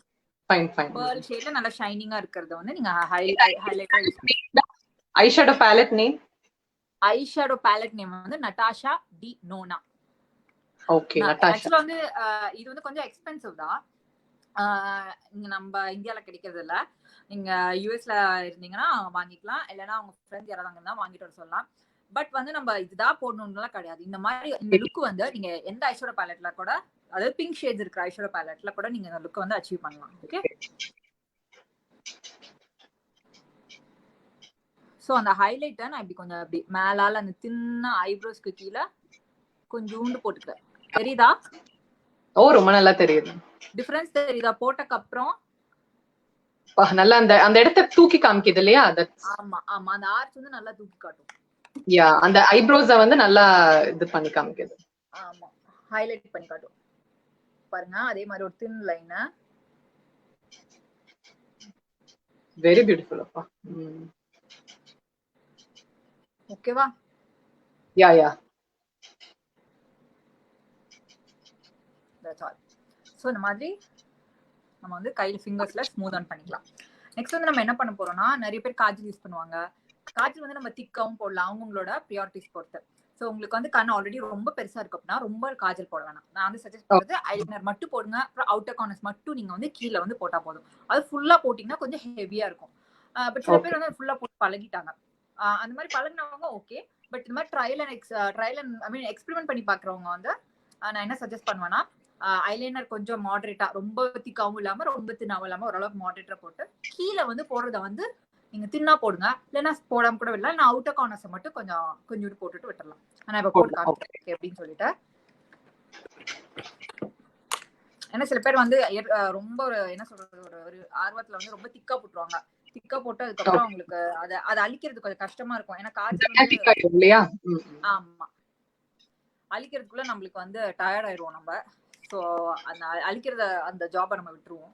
B: ஃபைன்
A: பேர்ல் ஷேட்ல நல்ல ஷைனிங்கா இருக்கிறது வந்து நீங்க ஹைலைட்டா யூஸ் பண்ணலாம்.
B: Eye shadow palette name?
A: Eye shadow palette name வந்து Natasha Denona.
B: Okay, Natasha.
A: ஆக்சுவலா வந்து இது வந்து கொஞ்சம் எக்ஸ்பென்சிவ் தான். இங்க நம்ம இந்தியால கிடைக்கிறது இல்ல. நீங்க யுஎஸ்ல இருந்தீங்கன்னா வாங்கிக்கலாம், இல்லைன்னா உங்க ஃப்ரெண்ட்ஸ் யாராவது அங்க இருந்தா வாங்கிட்டு வர சொல்லலாம். பட் வந்து நம்ம இதுதான் போடணும்லாம் கிடையாது. இந்த மாதிரி இந்த லுக் வந்து நீங்க எந்த ஐஷேடோ பேலட்ல கூட, அதாவது பிங்க் ஷேட்ஸ் இருக்கிற ஐஷேடோ பேலட்ல கூட நீங்க இந்த லுக் வந்து அச்சீவ் பண்ணலாம். ஓகே, சோ அந்த ஹைலைட்டை நான் இப்படி கொஞ்சம் அப்படி மேலால அந்த தின்ன ஐப்ரோஸ்க்கு கீழே கொஞ்சோண்டு போட்டுக்கிறேன். தெரியுதா?
B: ஓ, ரொம்ப நல்லா தெரியுது.
A: டிஃபரன்ஸ் தெரியுதா போட்டக்கு அப்புறம்?
B: நல்லா அந்த அந்த இடத்தை தூக்கி காமிக்குது இல்லையா?
A: ஆமா ஆமா, அந்த ஆர்ச் வந்து நல்லா தூக்கி காட்டும்.
B: யா, அந்த ஐப்ரோஸ வந்து நல்லா இது பண்ணி காமிக்குது.
A: ஆமா, ஹைலைட் பண்ணி காட்டும் பாருங்க. அதே மாதிரி ஒரு தின் லைன்.
B: வெரி பியூட்டிஃபுல் அப்பா.
A: ஓகேவா?
B: Yeah yeah.
A: That's all. So இந்த மாதிரி நம்ம வந்து கையில ஃபிங்கர்ஸ்ல ஸ்மூத் ஆன் பண்ணிக்கலாம். நெக்ஸ்ட் வந்து நம்ம என்ன பண்ண போறோம்னா, நிறைய பேர் காஜல் யூஸ் பண்ணுவாங்க. காஜல் வந்து நம்ம திக்காவும் போடலாம், அவங்களோட ப்ரியாரிட்டிஸ் பொறுத்து. சோ உங்களுக்கு வந்து கண் ஆல்ரெடி ரொம்ப பெருசா இருக்கு அப்படின்னா ரொம்ப காஜல் போட வேணாம். நான் வந்து சஜஸ்ட் பண்றது ஐலைனர் மட்டும் போடுங்க. அப்புறம் அவுட்டர் கார்னர்ஸ் மட்டும் நீங்க வந்து கீழே வந்து போட்டா போதும். அது ஃபுல்லா போட்டீங்கன்னா கொஞ்சம் ஹெவியா இருக்கும். பட் சில பேர் வந்து ஃபுல்லா போட்டு பழகிட்டாங்க. அந்த மாதிரி பழகினவங்க ஓகே. பட் இந்த மாதிரி ட்ரையல் அண்ட் எக்ஸ்பெரிமெண்ட் பண்ணி பாக்குறவங்க வந்து நான் என்ன சஜஸ்ட் பண்ணுவேன்னா, ஐலைனர் கொஞ்சம் மாடரேட்டா, ரொம்ப திக்காவும் இல்லாம ரொம்ப தின்னாவும் இல்லாம ஓரளவுக்கு மாடரேட்டா போட்டு கீழே வந்து போடுறத வந்து நீங்க தின்னா போடுங்க, இல்லைன்னா போடாம கூட விடலாம். நான் அவுட்டர் கார்னர்ஸ் மட்டும் கொஞ்சம் போட்டுட்டு விட்டுறலாம். நான் இப்ப போட்டு காமிக்கிறேன் அப்படின்னு சொல்லிட்டு. ஏன்னா சில பேர் வந்து ரொம்ப ஒரு என்ன சொல்றது, ஒரு ஆர்வத்துல வந்து ரொம்ப திக்கா போட்டுருவாங்க. திக்கா போட்டு அதுக்கப்புறம் அவங்களுக்கு அதை அழிக்கிறது கொஞ்சம் கஷ்டமா இருக்கும். ஏன்னா காய்ச்சல் ஆமா அழிக்கிறதுக்குள்ள நம்மளுக்கு வந்து டயர்ட் ஆயிடுவோம் நம்ம. சோ அந்த அழிக்கிறத அந்த ஜாபை நம்ம விட்டுருவோம்.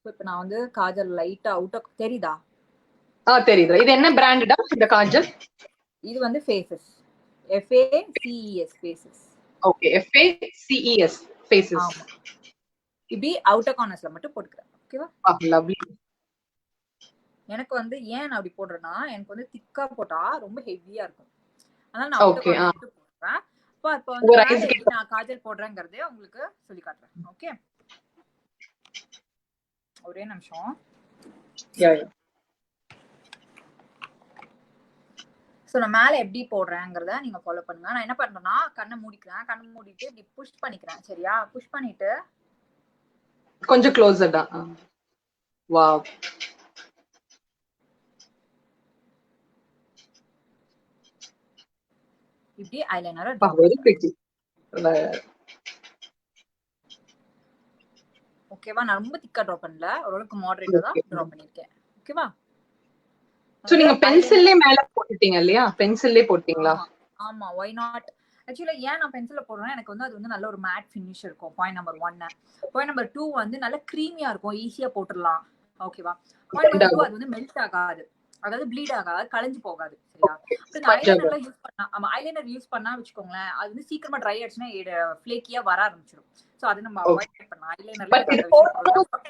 A: இப்ப நான் வந்து காஜல் லைட்டா அவுட்டர் தெரியுதா?
B: தெரியுது. இது என்ன பிராண்டடா இந்த காஜல்?
A: இது வந்து faces, FACES faces.
B: Okay, FACES faces.
A: ஆமா, இப்படி அவுட்டர் கார்னர்ஸ்ல மட்டும் போட்டுக்கிறேன். ஓகேவா?
B: லவ்லி.
A: எனக்கு வந்து ஏன் நான் அப்படி போடுறேன்னா, எனக்கு வந்து திக்கா போட்டா ரொம்ப ஹெவியா இருக்கும். அதனால நான் அவுட்டர் கார்னர்ஸ் மட்டும் போடுறேன். இப்போ வந்து நான் காஜல் போடுறேங்கிறதே உங்களுக்கு சொல்லி காட்டுறேன். ஓகே, ஒரே நிமிஷம். சோ நான் மேல எப்படி போடுறேங்கிறத நீங்க ஃபாலோ பண்ணுங்க. நான் என்ன பண்றேன்னா, கண்ணை மூடிக்கிறேன். கண்ணை மூடிட்டு இப்படி புஷ் பண்ணிக்கிறேன். சரியா? புஷ் பண்ணிட்டு
B: கொஞ்சம் க்ளோஸர் தான். வாவ்,
A: இப்படி ஐலைனரை
B: வெரி பிரிட்டி.
A: ஓகேவா? நான் ரொம்ப திக்கா டிரா பண்ணல, ஓரளவுக்கு மாடரேட்டா தான் டிரா பண்ணிருக்கேன். ஓகேவா?
B: சோ நீங்க பென்சில்லே மேல போட்டுட்டீங்க இல்லையா? பென்சில்லே போட்டீங்களா?
A: ஆமா, why not? ஆக்சுவலா ஏன் நான் பென்சில்ல போடுறேன்னா, எனக்கு வந்து அது வந்து நல்ல ஒரு மேட் ஃபினிஷ் இருக்கும். Point number 1. பாயிண்ட் நம்பர் 2 வந்து நல்ல கிரீமியா இருக்கும், ஈஸியா போட்டுடலாம். ஓகேவா? பாயிண்ட் நம்பர் 2 அது வந்து மெல்ட் ஆகாது, அதாவது ப்ளீட் ஆகாது, கலஞ்சு போகாது. சரியா? ஐலைனர் யூஸ் பண்ணா, ஆமா ஐலைனர் யூஸ் பண்ணா வெச்சுக்கோங்களேன், அது வந்து சீக்கிரமா ட்ரை ஆயிடுச்சுனா ஃப்ளேக்கியா வர ஆரம்பிச்சிடும். சோ அது நம்ம அவாய்ட் பண்ணலாம். ஐலைனர்ல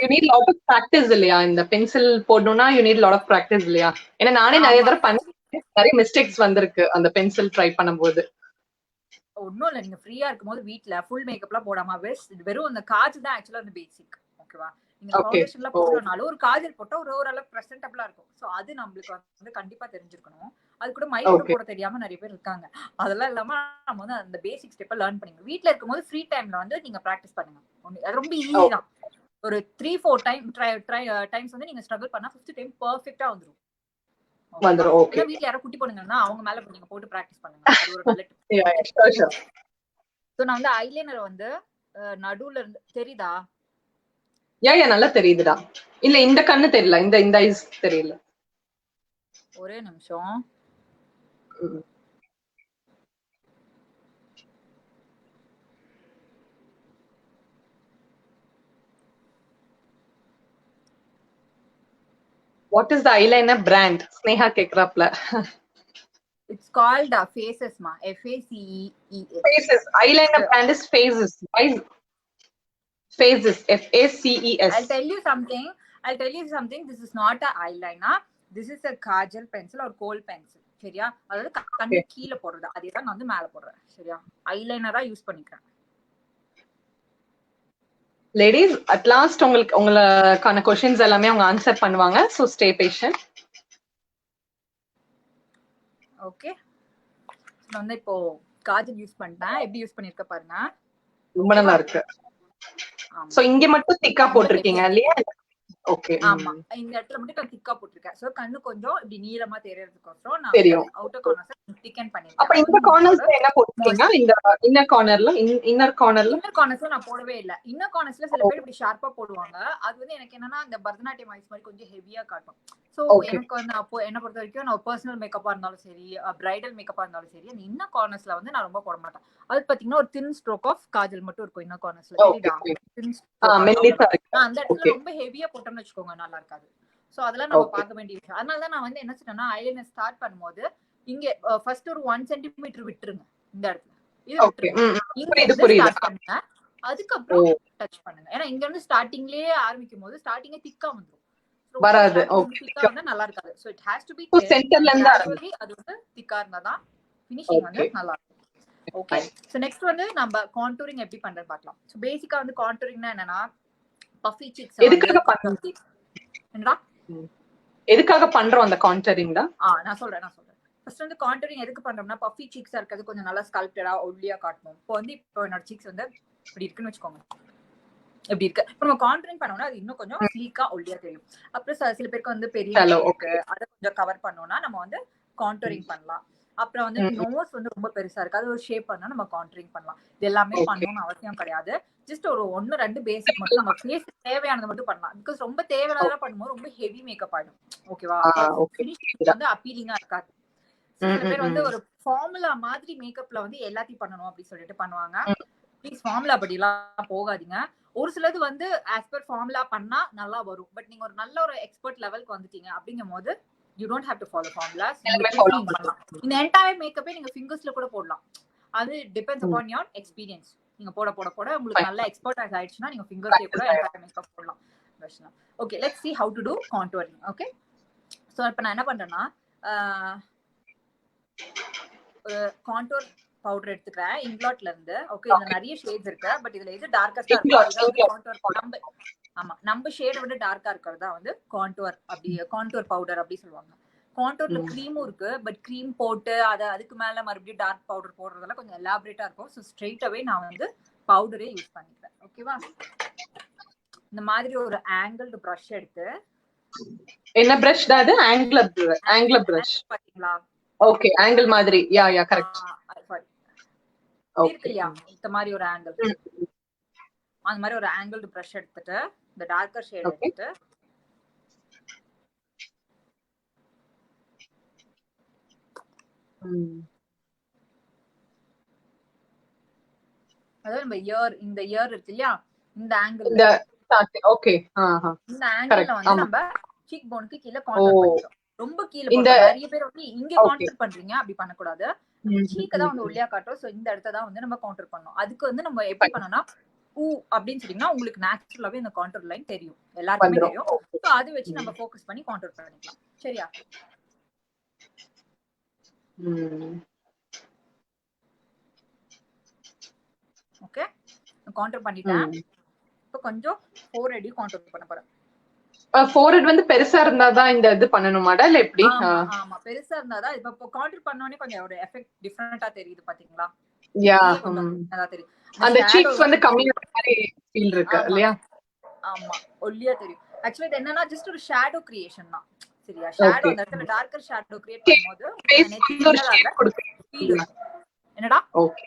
B: you need lot of practice இல்லையா? இந்த பென்சில் போடணும்னா you need lot of practice இல்லையா? ஏன்னா நானே நிறைய தடவை பண்ணிருக்கேன், நிறைய மிஸ்டேக்ஸ் வந்திருக்கு அந்த பென்சில் ட்ரை பண்ணும்போது.
A: ஒன்னும் இல்ல, நீங்க ஃப்ரீயா இருக்கும்போது வீட்ல ஃபுல் மேக்கப்லாம் போடாம வெறும் அந்த காஜல் தான் ஆக்சுவலா அந்த பேசிக். ஓகேவா? நீங்க ஃபவுண்டேஷன்லாம் போடுறனால ஒரு காஜல் போட்டா ஓரளவுக்கு பிரசன்டபிளா இருக்கும். சோ அது நம்மளுக்கு வந்து கண்டிப்பா தெரிஞ்சிருக்கணும். அது கூட மைக்ரோ போட தெரியாம நிறைய பேர் இருக்காங்க. அதெல்லாம் இல்லாம நம்ம வந்து அந்த பேசிக் ஸ்டெப்பை லேர்ன் பண்ணிக்கணும். வீட்ல இருக்கும்போது ஃப்ரீ டைம்ல வந்து நீங்க பிராக்டிஸ் பண்ணுங்க. அது ரொம்ப ஈஸி தான். ஒரு 3-4 டைம்ஸ் வந்து நீங்க ஸ்ட்ரகிள் பண்ணா 5th டைம் பெர்ஃபெக்ட்டா வந்துரும். ஓகே, வீட்ல யாரோ குட்டி பொண்ணுங்கன்னா அவங்க மேல நீங்க போட்டு பிராக்டிஸ் பண்ணுங்க. அது ஒரு நல்ல டிப். சோ நான் வந்து ஐலைனர் வந்து நடுவுல இருந்து தெரியுதா?
B: யா நல்லா தெரியுதுடா. இல்ல இந்த கண்ணு தெரியல, இந்த ஐஸ் தெரியல.
A: ஒரே நிமிஷம்.
B: What is the eyeliner brand? Sneha kekrapla.
A: It's called Faces ma, FACES.
B: Faces. Eyeliner brand is Faces. Faces, FACES.
A: I'll tell you something. This is not a eyeliner. This is a kajal pencil or kohl pencil. சரியா? அதாவது கண்ணு கீழே போடுறது. அதேதான் நான் வந்து மேல போடுறேன். சரியா? ஐலைனரா யூஸ் பண்ணிக்கிறேன்.
B: லேடிஸ், அட் லாஸ்ட் உங்களுக்கான क्वेश्चंस எல்லாமே அவங்க ஆன்சர் பண்ணுவாங்க. So stay patient.
A: ஓகே, நான் வந்து இப்போ காஜல் யூஸ் பண்ணிட்டேன். எப்படி யூஸ் பண்ணிருக்க பாருங்க.
B: ரொம்ப நல்லா இருக்கு. சோ இங்க மட்டும் திக்கா போட்டிருக்கீங்க இல்லையா? ஓகே.
A: ஆமா, இந்த இடத்துல மட்டும் நான் திக்கா போட்டிருக்கேன். சோ கண்ணு கொஞ்சம் இப்படி நீளமா தெரியறதுக்கோசரம் நான்
B: தெரியும்.
A: அவுட்டர் கார்னர்ஸ் திக்கன் பண்ணிருக்கேன்.
B: அப்ப இந்த கார்னர்ஸ்ல என்ன போட்டுருக்கீங்க? இந்த இன்னர் கார்னர்ல இன்னர்
A: கார்னர்ஸ்ல நான் போடவே இல்ல. இன்னர் கார்னர்ஸ்ல சில பேர் இப்படி ஷார்ப்பா போடுவாங்க. அது வந்து எனக்கு என்னன்னா அந்த பரதநாட்டியம் ஐஸ் மாதிரி கொஞ்சம் ஹெவியா காட்டும். சோ எனக்கு வந்து அப்போ என்ன பொறுத்த வரைக்கும் நான் பர்சனல் மேக்கப்பா இருந்தாலும் சரி, பிரைடல் மேக்கப்பா இருந்தாலும் சரி, அந்த இன்னர் கார்னர்ஸ்ல வந்து நான் ரொம்ப போட மாட்டேன். அது பாத்தீங்கன்னா ஒரு தின் ஸ்ட்ரோக் ஆஃப் காஜல் மட்டும் இருக்கும் இன்னர் கார்னர்ஸ்ல. தெரியுதா? அந்த இடத்துல ரொம்ப ஹெவியா போட்டோம்னு வச்சுக்கோங்க, நல்லா இருக்காது. சோ அதெல்லாம் நம்ம பார்க்க வேண்டிய விஷயம். அதனால தான் நான் வந்து என்ன சொன்னேன்னா, ஐலைனர் ஸ்டார்ட் பண்ணும்போது இங்க ஃபர்ஸ்ட் ஒரு 1 சென்டிமீட்டர் விட்டுருங்க இந்த இடத்துல. இது ஸ்டார்ட் பண்ணுங்க, அதுக்கப்புறம் டச் பண்ணுங்க. ஏன்னா இங்க இருந்து ஸ்டார்டிங்லயே ஆரம்பிக்கும் போது ஸ்டார்டிங்கே திக்கா வந்துரும்.
B: வராது.
A: திக்கா வந்தா நல்லா இருக்காது. So it has to be
B: சென்டர்ல இருந்து ஆரம்பிச்சு
A: அது வந்து திக்கா இருந்தாதான் ஃபினிஷிங் வந்து நல்லா இருக்கும். ஓகே, சோ நெக்ஸ்ட் வந்து நம்ம கான்டூரிங் எப்படி பண்றது பார்க்கலாம். சோ பேசிக்கா வந்து கான்டூரிங்னா என்னன்னா பஃபி சீக்ஸ்
B: எதுக்காக பண்றோம் அந்த கான்டூரிங் தான்?
A: நான் சொல்றேன். ஃபர்ஸ்ட் வந்து கான்டூரிங் எதுக்கு பண்றோம்னா பஃபி சீக்ஸா இருக்கிறது கொஞ்சம் நல்லா ஸ்கல்ப்டடா ஒல்லியா காட்டணும். இப்போ என்னோட சீக்ஸ் வந்து இப்படி இருக்குன்னு வச்சுக்கோங்க, எப்படி இருக்கு. இப்போ நம்ம கான்டூரிங் பண்ணோம்னா அது இன்னும் கொஞ்சம் ஸ்லீக்கா ஒல்லியா தெரியும். அப்புறம் சில பேருக்கு வந்து பெரிய இருக்கு, அதை கொஞ்சம் கவர் பண்ணோம்னா நம்ம வந்து கான்டூரிங் பண்ணலாம். அப்புறம் வந்து நோஸ் வந்து ரொம்ப பெருசா இருக்கு, அது ஒரு ஷேப் பண்ணா நம்ம கான்டூரிங் பண்ணலாம். இது எல்லாமே பண்ணணும்னு அவசியம் கிடையாது. ஜஸ்ட் ஒரு 1-2 பேசிக் மட்டும் நம்ம ஃபேஸ் தேவையானது மட்டும் பண்ணலாம். பிகாஸ் ரொம்ப தேவையில்லாத பண்ணும்போது ரொம்ப ஹெவி மேக்கப் ஆயிடும். ஓகேவா? ஃபினிஷிங் வந்து அப்பீலிங்கா இருக்காது. சில பேர் வந்து ஒரு ஃபார்முலா மாதிரி மேக்கப்ல வந்து எல்லாத்தையும் பண்ணணும் அப்படி சொல்லிட்டு பண்ணுவாங்க. ப்ளீஸ் ஃபார்முலா படி எல்லாம் போகாதீங்க. ஒரு சிலது வந்து ஆஸ் பர் ஃபார்முலா பண்ணா நல்லா வரும். பட் நீங்க ஒரு நல்ல ஒரு எக்ஸ்பர்ட் லெவலுக்கு வந்துட்டீங்க அப்படிங்கும் போது you don't have to follow formulas. இந்த என்டையர் மேக்கப்பே நீங்க ஃபிங்கர்ஸ்ல கூட போடலாம். அது டிபெண்ட்ஸ் அப்பான் your experience. நீங்க போட உங்களுக்கு நல்ல எக்ஸ்பர்ட் ஆயிடுச்சுன்னா நீங்க ஃபிங்கர்ஸ்லயே கூட என்டையர் மேக்கப் போடலாம். Okay, let's see how to do contouring. Okay, so இப்போ நான் என்ன பண்றேன்னா ஒரு கான்டூர் பவுடர் எடுத்துக்கிறேன் இங்லாட்ல இருந்து. ஓகே, இதுல நிறைய ஷேட்ஸ் இருக்கு, பட் இதுல எது டார்க்கஸ்டா இருக்கோ அதுதான் கான்டூர். நம்ம ஷேட விட டார்க்கா இருக்கிறதா வந்து கான்டூர் பவுடர் அப்படி சொல்லுவாங்க. கான்டூர்ல க்ரீமும் இருக்கு, பட் க்ரீம் போட்டு அதுக்கு மேல மறுபடியும் டார்க் பவுடர் போடுறதெல்லாம் கொஞ்சம் எலாபரேட்டா இருக்கும். ஸோ ஸ்ட்ரெயிட்டாவே நான் வந்து பவுடரே யூஸ் பண்ணிக்கிறேன். ஓகேவா? இந்த மாதிரி ஒரு ஆங்கிள்டு பிரஷ் எடுத்து.
B: என்ன பிரஷ் தான் அது? ஆங்கிள் பிரஷ்
A: பாத்தீங்களா?
B: ஓகே, ஆங்கிள் மாதிரி. Yeah correct.
A: ஓகே, இந்த மாதிரி ஒரு ஆங்கிள், அந்த மாதிரி ஒரு ஆங்கிள்டு பிரஷ் எடுத்துட்டு இந்த டார்க்கர் ஷேட் எடுத்துட்டு அதாவது நம்ம இந்த இயர் இருக்கு இல்லையா, இந்த ஆங்கிள்
B: ஓகே,
A: இந்த ஆங்கிள்ல வந்து நம்ம சீக் போனுக்கு கீழ கான்டூர் பண்ணிரோம். ரொம்ப கீழ போடுறோம். நிறைய பேர் வந்து இங்க கான்டூர் பண்றீங்க, அப்படி பண்ண கூடாது. சீக்க தான் வந்து ஒல்லியா காட்டும். சோ இந்த இடத்த தான் வந்து நம்ம கான்டூர் பண்ணனும். அதுக்கு வந்து நம்ம எப்படி பண்ணனும்னா அப்படின்னு சொன்னீங்கன்னா உங்களுக்கு நேச்சுரலாவே இந்த கான்டூர் லைன் தெரியும், எல்லாருக்குமே தெரியும். சோ அது வச்சு நம்ம ஃபோக்கஸ் பண்ணி கான்டூர் பண்ணிக்கலாம். சரியா? ஓகே, கான்டூர் பண்ணிட்டேன். இப்போ கொஞ்சம் ஃபோர்ஹெட் கான்டூர் பண்ண போறேன்.
B: ஃபோர்ஹெட் வந்து பெருசா இருந்தாதான் இந்த இது பண்ணனுமாடா இல்ல எப்படி?
A: ஆமா, பெருசா இருந்தாதான் இப்போ கான்டூர் பண்ணோனே கொஞ்சம் ஒரு எஃபெக்ட் டிஃபரண்டா தெரியுது பாத்தீங்களா?
B: யா,
A: நல்லா தெரியும்.
B: அந்த சீக்ஸ் வந்து கம்மியா மாதிரி ஃபீல் இருக்கு இல்லையா?
A: ஆமா, ஒல்லியா தெரியும். एक्चुअली இது என்னன்னா ஜஸ்ட் ஒரு ஷேடோ கிரியேஷன் தான். சரியா? ஷேடோ அந்த இடத்துல டார்க்கர் ஷேடோ கிரியேட் பண்ணும்போது என்னடா
B: ஓகே,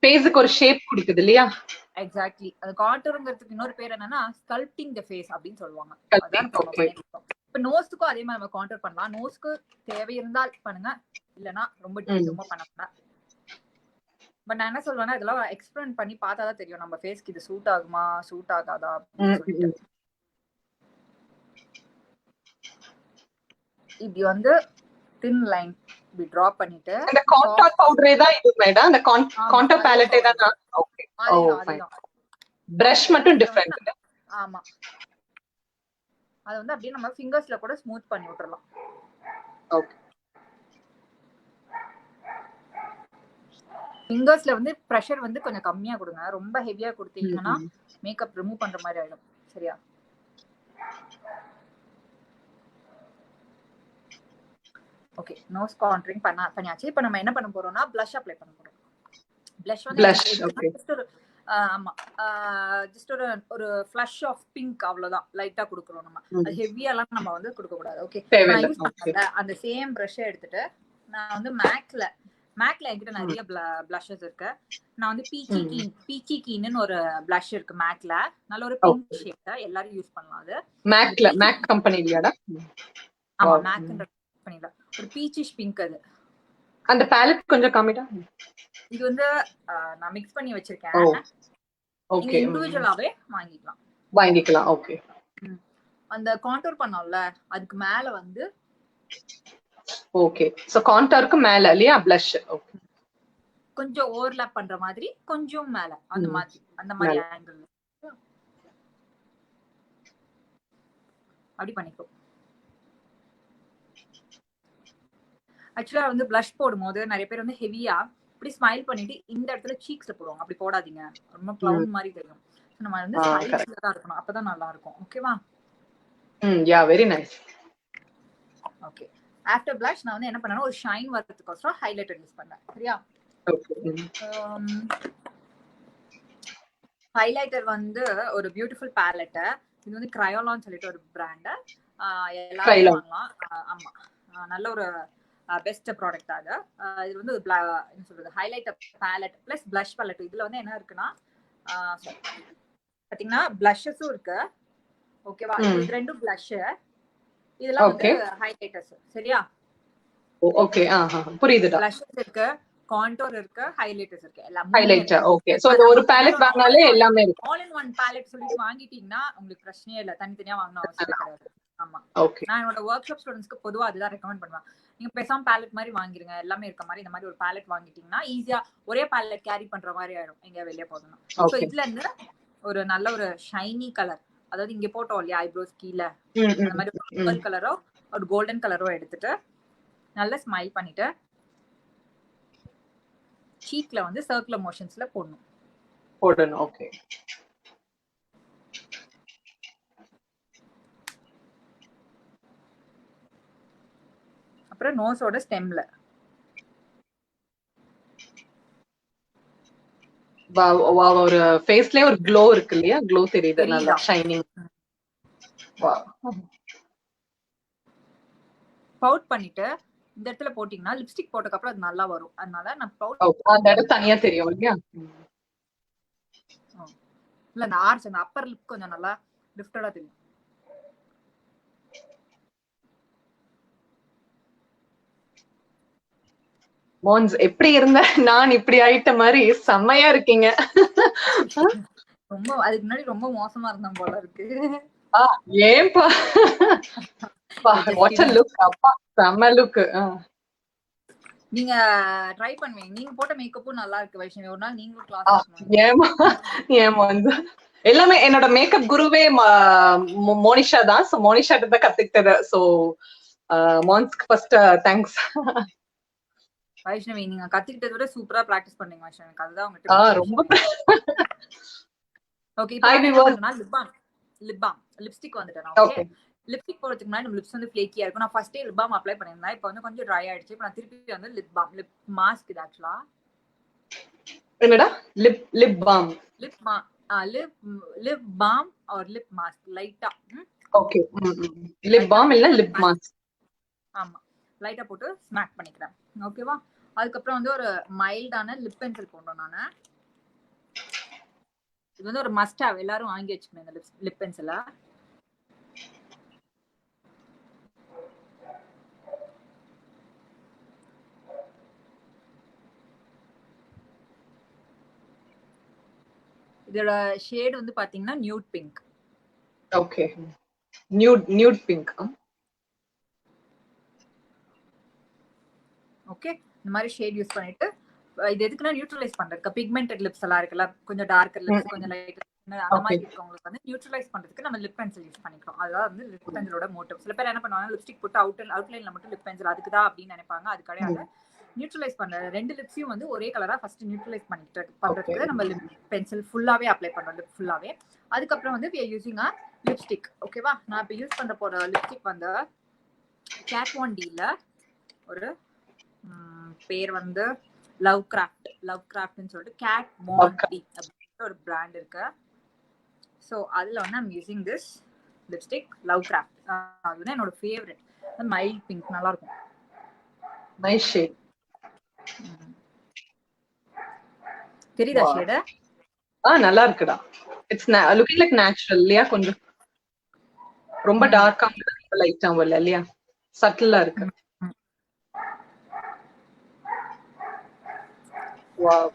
B: ஃபேஸ்க்கு ஒரு ஷேப் கொடுக்குது இல்லையா?
A: எக்ஸாக்ட்லி. அது கான்டூர்ங்கிறதுக்கு இன்னொரு பேர் என்னன்னா ஸ்கல்ப்டிங் தி ஃபேஸ் அப்படின்னு சொல்லுவாங்க. அதான் இப்ப நோஸ்க்கு அதே மாதிரி நம்ம கான்டூர் பண்ணலாம். நோஸ்க்கு தேவை இருந்தால் பண்ணுங்க, இல்லனா ரொம்ப பண்ண வேண்டாம். பட் நான் என்ன சொல்றேன்னா இதெல்லாம் எக்ஸ்பிளைன் பண்ணி பார்த்தாதான் தெரியும் நம்ம ஃபேஸ்க்கு இது சூட் ஆகுமா சூட் ஆகாதா அப்படின்னு சொல்லிட்டு. இப்படி வந்து தின் லைன் இப்படி டிரா பண்ணிட்டு
B: அந்த கான்டூர் பவுடரே தான் இது மேடம், அந்த கான்டூர் பேலட்டே தான். ஓகே,
A: அதுதான்.
B: பிரஷ் மட்டும் டிஃபரண்ட்.
A: ஆமா, அது வந்து அப்படியே நம்ம ஃபிங்கர்ஸ்ல கூட ஸ்மூத் பண்ணி விட்டுறலாம்.
B: ஓகே,
A: ஃபிங்கர்ஸ்ல வந்து பிரஷர் வந்து கொஞ்சம் கம்மியா கொடுங்க. ரொம்ப ஹெவியா கொடுத்தீங்கன்னா மேக்கப் ரிமூவ் பண்ற மாதிரி ஆயிடும். சரியா? ஓகே, நோஸ் கான்டூரிங் பண்ணியாச்சு. இப்போ நம்ம என்ன பண்ண போறோம்னா blush அப்ளை பண்ண போறோம். blush வந்து
B: Blush, okay.
A: just ஒரு ஆமா ஜஸ்ட் ஒரு ஒரு ஃப்ளஷ் ஆஃப் பிங்க் அவ்வளவுதான், லைட்டா கொடுக்குறோம் நம்ம. அது ஹெவியாலாம் நம்ம வந்து கொடுக்க கூடாது. ஓகே, நான் யூஸ் பண்ணல அந்த சேம் ப்ரஷ் எடுத்துட்டு நான் வந்து மேக்ல என்கிட்ட நிறைய பிளஷஸ் இருக்கு. நான் வந்து பீச்சி கீன்னு ஒரு பிளஷ் இருக்கு மேக்ல, நல்ல ஒரு பிங்க் ஷேட், எல்லாரும் யூஸ் பண்ணலாம். அது
B: மேக் கம்பெனிலயாடா?
A: ஆமா, மேக்ன்ற கம்பெனில ஒரு பீச்சிஷ் பிங்க். அது
B: அந்த பேலட் கொஞ்சம் காமிடா.
A: இது வந்து நான் மிக்ஸ் பண்ணி வச்சிருக்கேன்.
B: ஓகே,
A: இண்டிவிஜுவலாவே
B: வாங்கிக்கலாம். ஓகே,
A: அந்த கான்டூர் பண்ணோம்ல அதுக்கு மேல வந்து
B: ஓகே, சோ கான்டூருக்கு மேல இல்லையா blush? ஓகே,
A: கொஞ்சம் ஓவர்லாப் பண்ற மாதிரி கொஞ்சம் மேல அந்த மாதிரி ஆங்கிள் அப்படி பண்ணிக்கோ. ஆக்சுவலா வந்து blush போடும்போது நிறைய பேர் வந்து ஹெவியா இப்படி ஸ்மைல் பண்ணிட்டு இந்த இடத்துல சீக்ஸ்ல போடுவாங்க. அப்படி போடாதீங்க, ரொம்ப கிளவுன் மாதிரி தெரியும். நம்ம வந்து ஸ்டைலிஷா தான் இருக்கணும், அப்பதான் நல்லா இருக்கும். ஓகேவா?
B: Yeah, very nice.
A: Okay, after blush நான் வந்து என்ன பண்ணேன்னா ஒரு ஷைன் வரதுக்கோசரம் ஹைலைட்டர் யூஸ் பண்ணேன். சரியா?
B: ஓகே,
A: ஹைலைட்டர் வந்து ஒரு பியூட்டிஃபுல் பேலட். இது வந்து கிரையோலான்னு சொல்லிட்டு ஒரு பிராண்ட், எல்லாரும் வாங்கலாம். ஆமா, நல்ல ஒரு பெஸ்ட் ப்ராடக்ட். அது இது வந்து ஒரு என்ன சொல்றது highlighter palette plus blush palette. இதுல வந்து என்ன இருக்குன்னா பாத்தீங்கன்னா blushes-உம் இருக்கு. ஓகேவா? இது ரெண்டும் blush, இதெல்லாம் வந்து ஹைலைட்டர்ஸ். சரியா?
B: ஓகே, புரியுதுடா.
A: blushes இருக்கு, கான்டூர் இருக்கு, ஹைலைட்டர்ஸ் இருக்கு, எல்லாம்
B: ஹைலைட்டர். ஓகே, சோ இந்த ஒரு பேலட் வாங்குனாலே எல்லாமே இருக்கு.
A: ஆல் இன் ஒன் பேலட் சொல்லிட்டு வாங்கிட்டீங்கன்னா உங்களுக்கு பிரச்சனையே இல்ல, தனித்தனியா வாங்கணும் அவசியம் கிடையாது. ஆமா,
B: ஓகே,
A: நான் என்னோட ஒர்க் ஷாப் ஸ்டூடண்ட்ஸ்க்கு பொதுவா அதுதான் ரெக்கமெண்ட் பண்ணுவேன். நீங்க பேசாம பேலட் மாதிரி வாங்கிருங்க, எல்லாமே இருக்க மாதிரி. இந்த மாதிரி ஒரு பேலட் வாங்கிட்டீங்கன்னா ஈஸியா ஒரே பேலட் கேரி பண்ற மாதிரி ஆயிடும் எங்க வெளியே போகணும். சோ இதுல இருந்து ஒரு நல்ல ஒரு ஷைனி கலர், அதாவது இங்க போட்டோம் இல்லையா ஐப்ரோஸ் கீழே, அந்த மாதிரி பர்பிள் கலரோ ஒரு கோல்டன் கலரோ எடுத்துட்டு நல்லா ஸ்மைல் பண்ணிட்டு சீக்ல வந்து சர்க்குலர் மோஷன்ஸ்ல போடணும்.
B: ஓகே,
A: அப்புறம் நோஸோட ஸ்டெம்ல
B: ஒரு ஃபேஸ்லயே ஒரு க்ளோ இருக்கு இல்லையா? க்ளோ தெரியுது, நல்லா ஷைனிங்.
A: பவுட் பண்ணிட்டு இந்த இடத்துல போட்டீங்கன்னா லிப்ஸ்டிக் போட்டதுக்கு அப்புறம் அது நல்லா வரும். அதனால நான் பவுட்
B: அந்த இடம் தனியா தெரியும் இல்லையா?
A: இல்ல, அந்த ஆர்ச், அந்த அப்பர் லிப் கொஞ்சம் நல்லா லிஃப்டடா தெரியும்.
B: மோன்ஸ் எப்படி இருந்த நான் இப்படி ஆயிட்ட மாதிரி செம்மையா இருக்கீங்க.
A: ரொம்ப அதுக்கு முன்னாடி ரொம்ப மோசமா இருந்தேன் போல இருக்கு.
B: ஏன்பா? வாட் a look, அப்பா செம்ம லுக்.
A: நீங்க ட்ரை பண்ணுவீங்க, நீங்க போட்ட மேக்கப்பும் நல்லா இருக்கு வைஷ்ணவி. ஒரு நாள் நீங்களும் கிளாஸ்
B: ஏமா வந்து எல்லாமே என்னோட மேக்கப் குருவே மோனிஷா தான். சோ மோனிஷா கிட்ட தான் கத்துக்கிட்டது. சோ மோன்ஸ்க்கு ஃபர்ஸ்ட் தேங்க்ஸ்.
A: வைஷ்ணவி, நீங்க கத்துக்கிட்டதை விட சூப்பரா பிராக்டிஸ் பண்ணீங்க வைஷ்ணவி, எனக்கு அதுதான் உங்களுக்கு
B: ரொம்ப.
A: ஓகே, இப்போ என்ன லிப் பாம் லிப்ஸ்டிக் வந்துட்டேன். ஓகே, லிப்ஸ்டிக் போடுறதுக்கு முன்னாடி நம்ம லிப்ஸ் வந்து ஃப்ளேக்கியா இருக்கும். நான் ஃபர்ஸ்டே லிப் பாம் அப்ளை பண்ணிருந்தேன், இப்போ வந்து கொஞ்சம் ட்ரை ஆயிடுச்சு. இப்போ நான் திருப்பி வந்து லிப் மாஸ்க். இது ஆக்சுவலா
B: என்னடா lip balm
A: or lip mask லைட்டா.
B: ஓகே, லிப் பாம் இல்ல லிப் மாஸ்க்.
A: ஆமா, லைட்டா போட்டு ஸ்மாக் பண்ணிக்கிறேன். ஓகேவா? அதுக்கப்புறம் வந்து ஒரு மைல்டான லிப் பென்சில் போடுறேன் நானு. இது வந்து ஒரு மஸ்ட் ஹேவ், எல்லாரும் வாங்கி வச்சுக்கணும் இந்த லிப் பென்சில. இதோட ஷேட் வந்து பாத்தீங்கன்னா nude pink.
B: Okay, nude pink.
A: Okay, இந்த மாதிரி ஷேட் யூஸ் பண்ணிட்டு இது எதுக்குன்னா நியூட்ரலைஸ் பண்றதுக்கு. பிக்மெண்டட் லிப்ஸ் எல்லாம் இருக்குல்ல, கொஞ்சம் டார்க்கர் லிப்ஸ், கொஞ்சம் லைட், அந்த மாதிரி இருக்கவங்களுக்கு வந்து நியூட்ரலைஸ் பண்றதுக்கு நம்ம லிப் பென்சில் யூஸ் பண்ணிக்கிறோம். அதான் வந்து லிப் பென்சிலோட மோட்டிவ். சில பேர் என்ன பண்ணுவாங்க, லிப்ஸ்டிக் போட்டு அவுட்லைன்ல மட்டும் லிப் பென்சில் அதுக்குதான் அப்படின்னு நினைப்பாங்க. அது கிடையாது. நியூட்ரலைஸ் பண்ற ரெண்டு லிப்ஸையும் வந்து ஒரே கலரா ஃபர்ஸ்ட் நியூட்ரலைஸ் பண்றதுக்கு நம்ம லிப் பென்சில் ஃபுல்லாவே அப்ளை பண்றோம், லிப் ஃபுல்லாவே. அதுக்கப்புறம் வந்து we are using a lipstick. ஓகேவா? நான் இப்போ யூஸ் பண்ற போற லிப்ஸ்டிக் வந்து Kat Von D ல ஒரு பேர் வந்து லவ் கிராஃப்ட்னு சொல்லிட்டு கேட் மாண்டி அப்படின்ற ஒரு பிராண்ட் இருக்கு. ஸோ அதில் வந்து I'm using this lipstick love craft. அதுதான் என்னோட ஃபேவரட். மைல்ட் பிங்க் நல்லா இருக்கும்.
B: Nice shade.
A: தெரியுதா ஷேடு?
B: நல்லா இருக்குடா. இட்ஸ் லுக்கிங் லைக் நேச்சுரல் இல்லையா? கொஞ்சம் ரொம்ப டார்க்கா ரொம்ப லைட்டா வரல இல்லையா? சட்டிலா இருக்கு. வாவ்.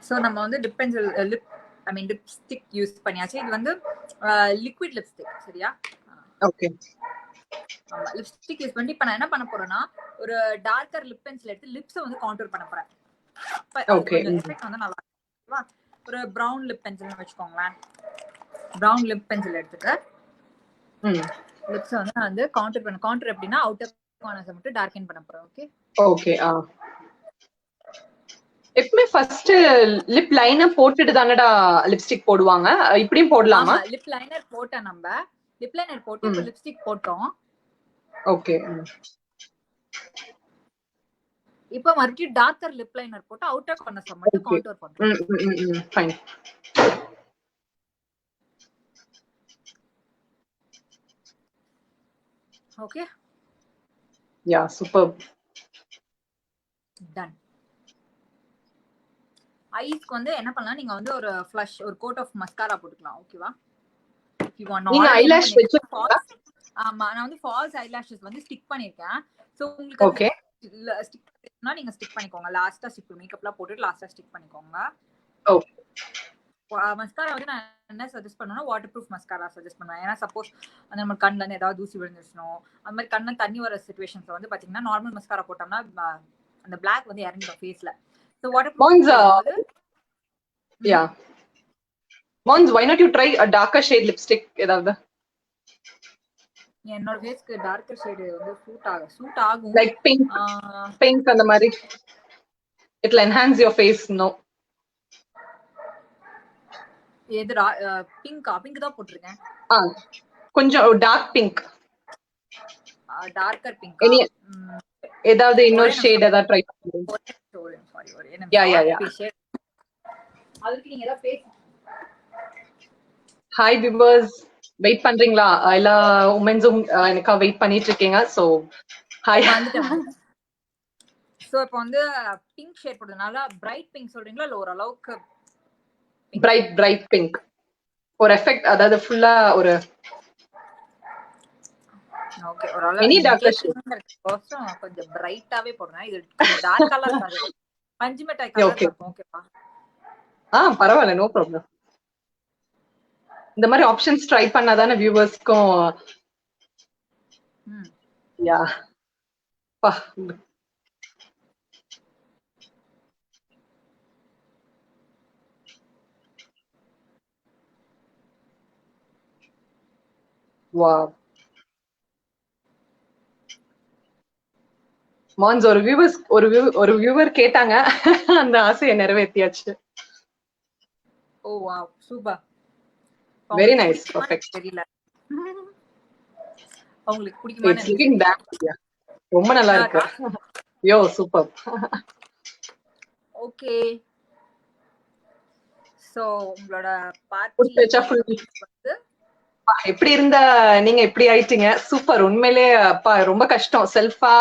A: ஸோ நம்ம வந்து லிப்ஸ்டிக் யூஸ் பண்ணியாச்சு. இது வந்து லிக்விட் லிப்ஸ்டிக். சரியா?
B: ஓகே.
A: ஆமா, லிப்ஸ்டிக் யூஸ் பண்ணி இப்ப நான் என்ன பண்ண போறேன்னா ஒரு டார்க்கர் லிப் பென்சில் எடுத்து லிப்ஸை வந்து கான்டூர் பண்ண போறேன்.
B: ஓகே.
A: எஃபெக்ட் வந்து நல்லா இருக்குவா. ஒரு பிரவுன் லிப் பென்சில்னு வச்சுக்கோங்களேன். பிரவுன் லிப் பென்சில் எடுத்துட்டு லிப்ஸை வந்து நான் வந்து கான்டூர் எப்படின்னா அவுட்டர் கார்னர்ஸை மட்டும் டார்க்கன் பண்ண போறேன். Okay
B: okay. எப்பவுமே ஃபர்ஸ்ட் லிப் லைனர் போட்டுட்டு தானடா லிப்ஸ்டிக் போடுவாங்க. இப்படியும் போடலாமா?
A: லிப் லைனர் போட்ட நம்ம லிப் லைனர் போட்டு இப்ப லிப்ஸ்டிக் போட்டோம்.
B: ஓகே.
A: இப்ப மறுபடியும் டார்க்கர் லிப் லைனர் போட்டு அவுட்டர் கார்னர்ஸ் மட்டும் கான்டூர் பண்றோம்.
B: ஃபைன்.
A: ஓகே.
B: யா, சூப்பர்.
A: டன். ஐஸ்க்கு வந்து என்ன பண்ணலாம், நீங்க வந்து ஒரு ஃப்ளஷ் ஒரு கோட் ஆஃப் மஸ்காரா போட்டுக்கலாம். ஓகேவா? யூ வாண்ட்
B: நீங்க ஐலாஷ் வெச்சிருக்கீங்களா?
A: ஆமா, நான் வந்து ஃபால்ஸ் ஐலாஷஸ் வந்து ஸ்டிக் பண்ணிருக்கேன். சோ உங்களுக்கு
B: ஓகே.
A: ஸ்டிக் பண்ணா நீங்க ஸ்டிக் பண்ணிக்கோங்க. லாஸ்டா ஸ்டிக் மேக்கப்லாம் போட்டுட்டு லாஸ்டா ஸ்டிக் பண்ணிக்கோங்க.
B: ஓகே.
A: மஸ்காரா வந்து நான் என்ன சஜஸ்ட் பண்ணுவேன்னா வாட்டர் ப்ரூஃப் மஸ்காரா சஜஸ்ட் பண்ணுவேன். ஏன்னா சப்போஸ் அந்த நம்ம கண்ணுல இருந்து ஏதாவது தூசி விழுந்துச்சுனோ அந்த மாதிரி கண்ணுல தண்ணி வர சிச்சுவேஷன்ஸ்ல வந்து பாத்தீங்கன்னா நார்மல் மஸ்காரா போட்டோம்னா அந்த பிளாக் வந்து இறங்கிடும் ஃபேஸ்ல. So water proof.
B: Yeah. Mons, why not you try a darker shade lipstick ஏதாவது?
A: என்னோட ஃபேஸ்க்கு டார்க்கர் ஷேட் வந்து சூட் ஆகும்.
B: Like pink அந்த மாதிரி. It will enhance your face, no?
A: எது பிங்க் தான் போட்டுருக்கேன்.
B: கொஞ்சம் டார்க் பிங்க்.
A: Darker pink.
B: ஏதாவது இன்னொரு ஷேட் ஏதாவது ட்ரை பண்ணுங்க.
A: சாரி ஒரு
B: யா.
A: அதுக்கு நீங்க ஏதாவது பேச.
B: ஹாய் வியூவர்ஸ், வெயிட் பண்றீங்களா? எல்லா உமன்ஸும் எனக்கா வெயிட் பண்ணிட்டு இருக்கீங்க. So hi.
A: சோ இப்போ வந்து பிங்க் ஷேட் போடுறதுனால பிரைட் பிங்க் சொல்றீங்களா இல்ல ஓரளவுக்கு
B: பிரைட் பிங்க் ஒரு எஃபெக்ட், அதாவது ஃபுல்லா ஒரு
A: ஓகே ஓரளவுக்கு கொஞ்சம் பிரைட்டாவே போடுங்க. இது கொஞ்சம் டார்க்காலாம் இருக்காது. பஞ்சு மிட்டாய் கலர்ல இருக்கும். ஓகேப்பா?
B: பரவாயில்ல, நோ ப்ராப்ளம். இந்த மாதிரி ஆப்ஷன்ஸ் ட்ரை பண்ணாதானே வியூவர்ஸ்க்கும். யா பா. வாவ். மான்ஸ், ஒரு வியூவர் கேட்டாங்க, அந்த ஆசையை நிறைவேற்றியாச்சு.
A: Oh wow, super.
B: Very nice, perfect.
A: தெரியல உங்களுக்கு பிடிக்குமான்னு.
B: It's looking damn. ரொம்ப நல்லா இருக்கு. Yo super.
A: ஓகே. சோ உங்களோட பார்ட்டி
B: எப்படி இருந்த நீங்க எப்படி ஆயிட்டீங்க? சூப்பர். உண்மையிலே அப்பா ரொம்ப கஷ்டம் செல்ஃபா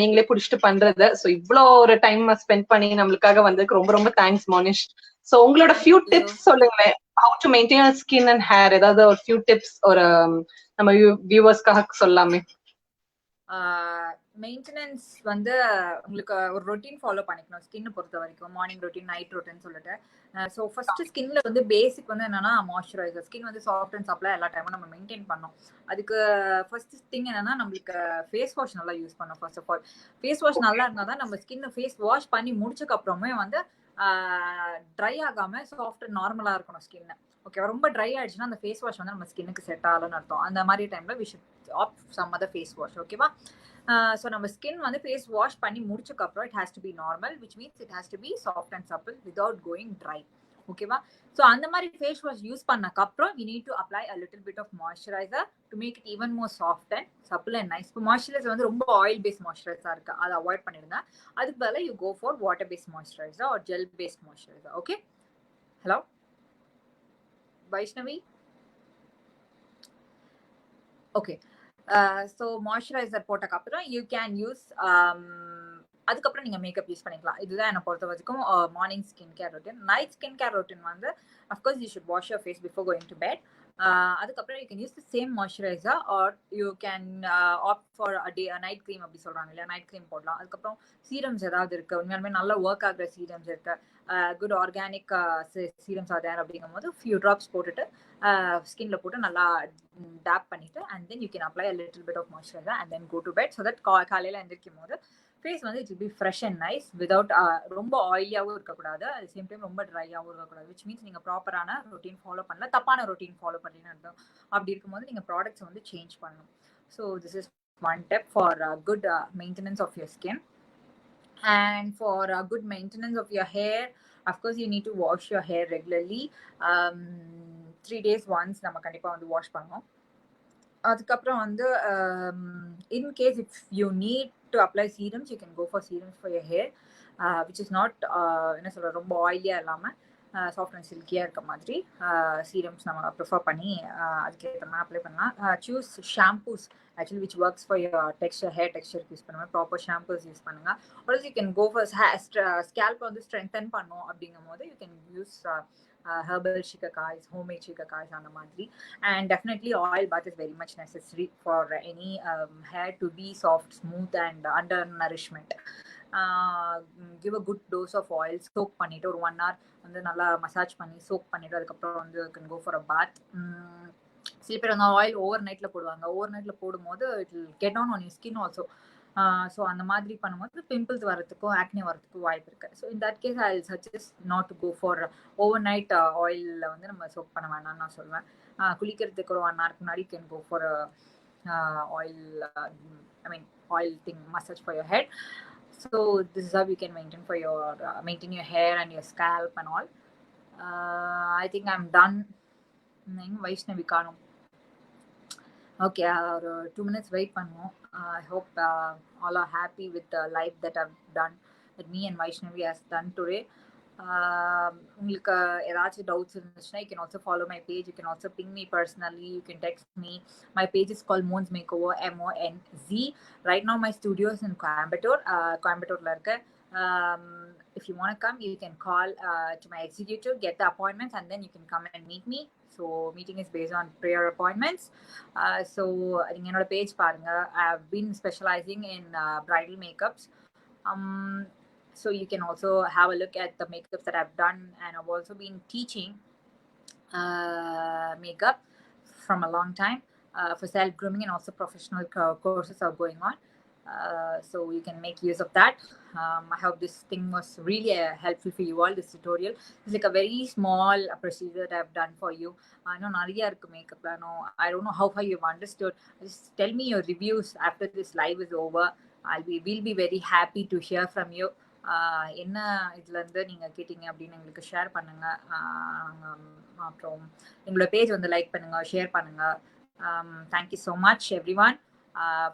B: நீங்களே புடிச்சிட்டு பண்றது. சோ இவ்ளோ ஒரு டைம் ஸ்பெண்ட் பண்ணி நம்மளுக்காக வந்ததுக்கு ரொம்ப ரொம்ப தேங்க்ஸ் மோனிஷ். சோ உங்களோட ஃபியூ டிப்ஸ் சொல்லுங்களேன். How to maintain skin and hair, ஏதாவது ஒரு ஃபியூ டிப்ஸ் ஒரு நம்ம வியூவர்ஸ்க்காக சொல்லாமே.
A: மெயின்டெனன்ஸ் வந்து உங்களுக்கு ஒரு ரொட்டீன் ஃபாலோ பண்ணிக்கணும் ஸ்கின் பொறுத்த வரைக்கும். மார்னிங் ரொட்டீன், நைட் ரொட்டீன் சொல்லிட்டு. ஸோ ஃபர்ஸ்ட் ஸ்கின்ல வந்து பேசிக் வந்து என்னன்னா மாய்ஸ்சரைசர். ஸ்கின் வந்து சாஃப்ட் அண்ட் சப்ளை எல்லா டைமும் நம்ம மெயின்டைன் பண்ணோம். அதுக்கு ஃபர்ஸ்ட் திங் என்னன்னா நம்மளுக்கு ஃபேஸ் வாஷ் நல்லா யூஸ் பண்ணணும். First of all face wash நல்லா இருந்தால் தான் நம்ம ஸ்கின் ஃபேஸ் வாஷ் பண்ணி முடிச்சக்கு அப்புறமே வந்து ட்ரை ஆகாம சாஃப்ட் நார்மலா இருக்கணும் ஸ்கின். ஓகே, ரொம்ப ட்ரை ஆயிடுச்சுன்னா அந்த ஃபேஸ் வாஷ் வந்து நம்ம ஸ்கின்னுக்கு செட் ஆகலன்னு அர்த்தம். அந்த மாதிரி டைம்ல we should opt some other face wash. ஓகேவா? ஸோ நம்ம ஸ்கின் வந்து ஃபேஸ் வாஷ் பண்ணி முடிச்சக்கு அப்புறம் it has to be normal, which means it has to be soft and supple without going dry. ஓகேவா? ஸோ அந்த மாதிரி ஃபேஸ் வாஷ் யூஸ் பண்ணக்கப்புறம் you need to apply a little bit of moisturiser to make it even more soft and supple and nice. இப்போ moisturiser வந்து ரொம்ப oil paste மாய்ஸ்சரைசரா இருக்கு, அதை avoid பண்ணிடுங்க. அதுக்கு பதிலாக you go for water based moisturiser or gel based moisturiser. Okay, hello Vaishnavi. Okay, so moisturiser போட்டக்கப்புறம் you can use, அதுக்கப்புறம் நீங்க மேக்கப் யூஸ் பண்ணிக்கலாம். இதுதான் என்னை பொறுத்த வரைக்கும் morning skin care routine. Night skin care routine வந்து of course you should wash your face before going to bed. அதுக்கப்புறம் you can use the same moisturiser or you can opt for night cream அப்படி சொல்றாங்க இல்லையா, night cream போடலாம். அதுக்கப்புறம் serums ஏதாவது இருக்கு, உண்மையாலுமே நல்லா ஒர்க் ஆகுற சீரம்ஸ் இருக்கு, குட் ஆர்கானிக் சீரம்ஸ் ஆதார் அப்படிங்கும் போது ஃபியூ ட்ராப்ஸ் போட்டுட்டு ஸ்கின்ல போட்டு நல்லா டேப் பண்ணிட்டு and then you can apply a little bit of moisturiser and then go to bed. So that காலையில எந்திரிக்கும் போது ஃபேஸ் வந்து it will be fresh and nice without ரொம்ப ஆயிலியாகவும் இருக்கக்கூடாது, அட் சேம் டைம் ரொம்ப ட்ரையாகவும் இருக்கக்கூடாது. விச் மீன்ஸ் நீங்கள் ப்ராப்பரான ரொட்டீன் ஃபாலோ பண்ணல, தப்பான ரொட்டீன் ஃபாலோ பண்ணின்னு அர்த்தம். அப்படி இருக்கும்போது நீங்கள் ப்ராடக்ட்ஸ் வந்து சேஞ்ச் பண்ணணும். So this is one tip for good maintenance of your skin. And for good maintenance of your hair, of course you need to wash your hair regularly. 3 days once நம்ம கண்டிப்பா வந்து wash பண்ணணும். அதுக்கப்புறம் வந்து in case if you need to apply serums, you can go for serums for your hair, which is not என்ன சொல்ற ரொம்ப ஆயிலியா இல்லாம சாஃப்ட் அண்ட் சில்கியா இருக்க மாதிரி சீரம்ஸ் நம்ம ப்ரிஃபர் பண்ணி அதுக்கேற்ற மாதிரி அப்ளை பண்ணலாம். Choose shampoos actually which works for your texture, hair டெக்ஸ்டருக்கு யூஸ் பண்ணுங்க. ப்ராப்பர் ஷாம்பூஸ் யூஸ் பண்ணுங்க. Also you can go for scalp வந்து ஸ்ட்ரென்தன் பண்ணும் அப்படிங்கும் போது you can use herbal shikakais, homemade shikakais அந்த மாதிரி. And definitely oil bath is very much necessary for any hair to be soft, smooth and under nourishment. Give a good dose of oil, soak பண்ணிட்டு ஒரு 1 hour வந்து நல்லா massage பண்ணி choke பண்ணிட்டு அதுக்கப்புறம் வந்து can go for a bath. சில பேர் வந்து ஆயில் ஓவர் நைட்ல போடுவாங்க. ஓவர் நைட்ல போடும்போது it will get on on your skin also. So அந்த மாதிரி பண்ணும்போது பிம்பிள்ஸ் வரதுக்கும் ஆக்னி வரதுக்கும் வாய்ப்பு இருக்கு. So in that case I will suggest not to go for over night ஆயிலில் வந்து நம்ம சோக் பண்ண வேணாம்னு நான் சொல்லுவேன். குளிக்கிறதுக்கு ஒரு 1 hour முன்னாடி can go for oil, I mean oil thing massage for your head. So this is how you can maintain your hair and your scalp and all. I think I'm done. Vaishnavi Kanum. Okay, ஒரு 2 minutes wait பண்ணுவோம். I hope all are happy with the live that I've done, that me and Vaishnavi has done today. உங்களுக்கு ஏதாச்சும் doubts இருந்துச்சுன்னா you can also follow my page. You can also ping me personally. You can text me. My page is called Monz Makeover, MONZ. Right now my studio is in Coimbatore. Coimbatore இருக்கு. If you want to come, you can call to my executive, get the appointments, and then you can come and meet me. So meeting is based on prayer appointments. So நீங்க என்னோட page பாருங்க. I've been specializing in bridal makeups. So you can also have a look at the makeups that I've done, and I've also been teaching makeup from a long time for self-grooming, and also professional courses are going on. So you can make use of that. I hope this thing was really helpful for you all, this tutorial. It's like a very small procedure that I've done for you. I know nariya irukku makeup. I don't know how far you've understood. Just tell me your reviews after this live is over. We'll be very happy to hear from you. என்ன இதுல இருந்து நீங்க கேட்டீங்க அப்படின்னு எங்களுக்கு share பண்ணுங்க. அப்புறம் எங்களோட பேஜ் வந்து லைக் பண்ணுங்க, ஷேர் பண்ணுங்க. Thank you so much everyone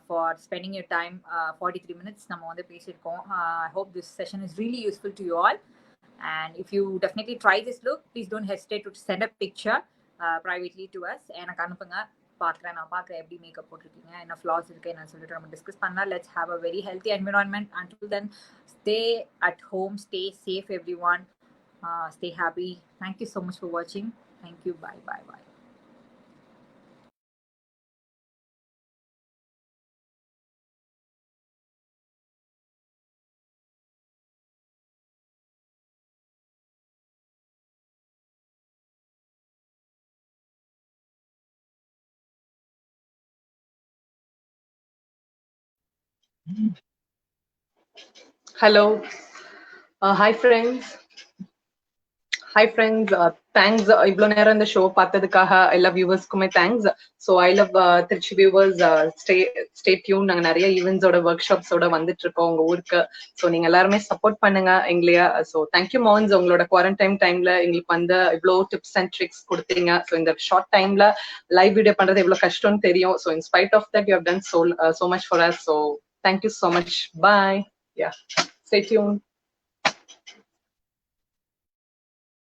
A: for spending your time. 43 minutes நம்ம வந்து பேசியிருக்கோம். I hope this session is really useful to you all. And if you definitely try this look, please don't hesitate to send a picture privately to us. எனக்கு அனுப்புங்க, நான் பார்க்குறேன் எப்படி makeup போட்டிருக்கீங்க, என்ன ஃப்ளாஸ் இருக்கு என்ன சொல்லிட்டு நம்ம டிஸ்கஸ் பண்ணலாம். Let's have a very healthy environment. Until then, stay at home, stay safe everyone, stay happy. Thank you so much for watching. Thank you. Bye.
B: Hello. Hi friends. Thanks இவ்வளவு நேரம் இந்த show பார்த்ததுக்காக எல்லா வியூவர்ஸ்க்குமே thanks. So I love Trichy viewers, stay tune. நாங்க நிறைய ஈவெண்ட்ஸோட work ஷாப்ஸோட வந்துட்டு இருக்கோம் உங்க ஊருக்கு. ஸோ நீங்க எல்லாருமே சப்போர்ட் பண்ணுங்க எங்களையா. ஸோ தேங்க்யூ மோன்ஸ், உங்களோட குவாரண்டைன் டைம்ல எங்களுக்கு வந்து இவ்வளோ டிப்ஸ் அண்ட் ட்ரிக்ஸ் கொடுத்தீங்க. ஸோ இந்த ஷார்ட் டைம்ல லைவ் வீடியோ பண்றது எவ்வளவு கஷ்டம்னு தெரியும். So in spite of that you have done so much for us. So thank you so much. Bye. Yeah, stay tuned.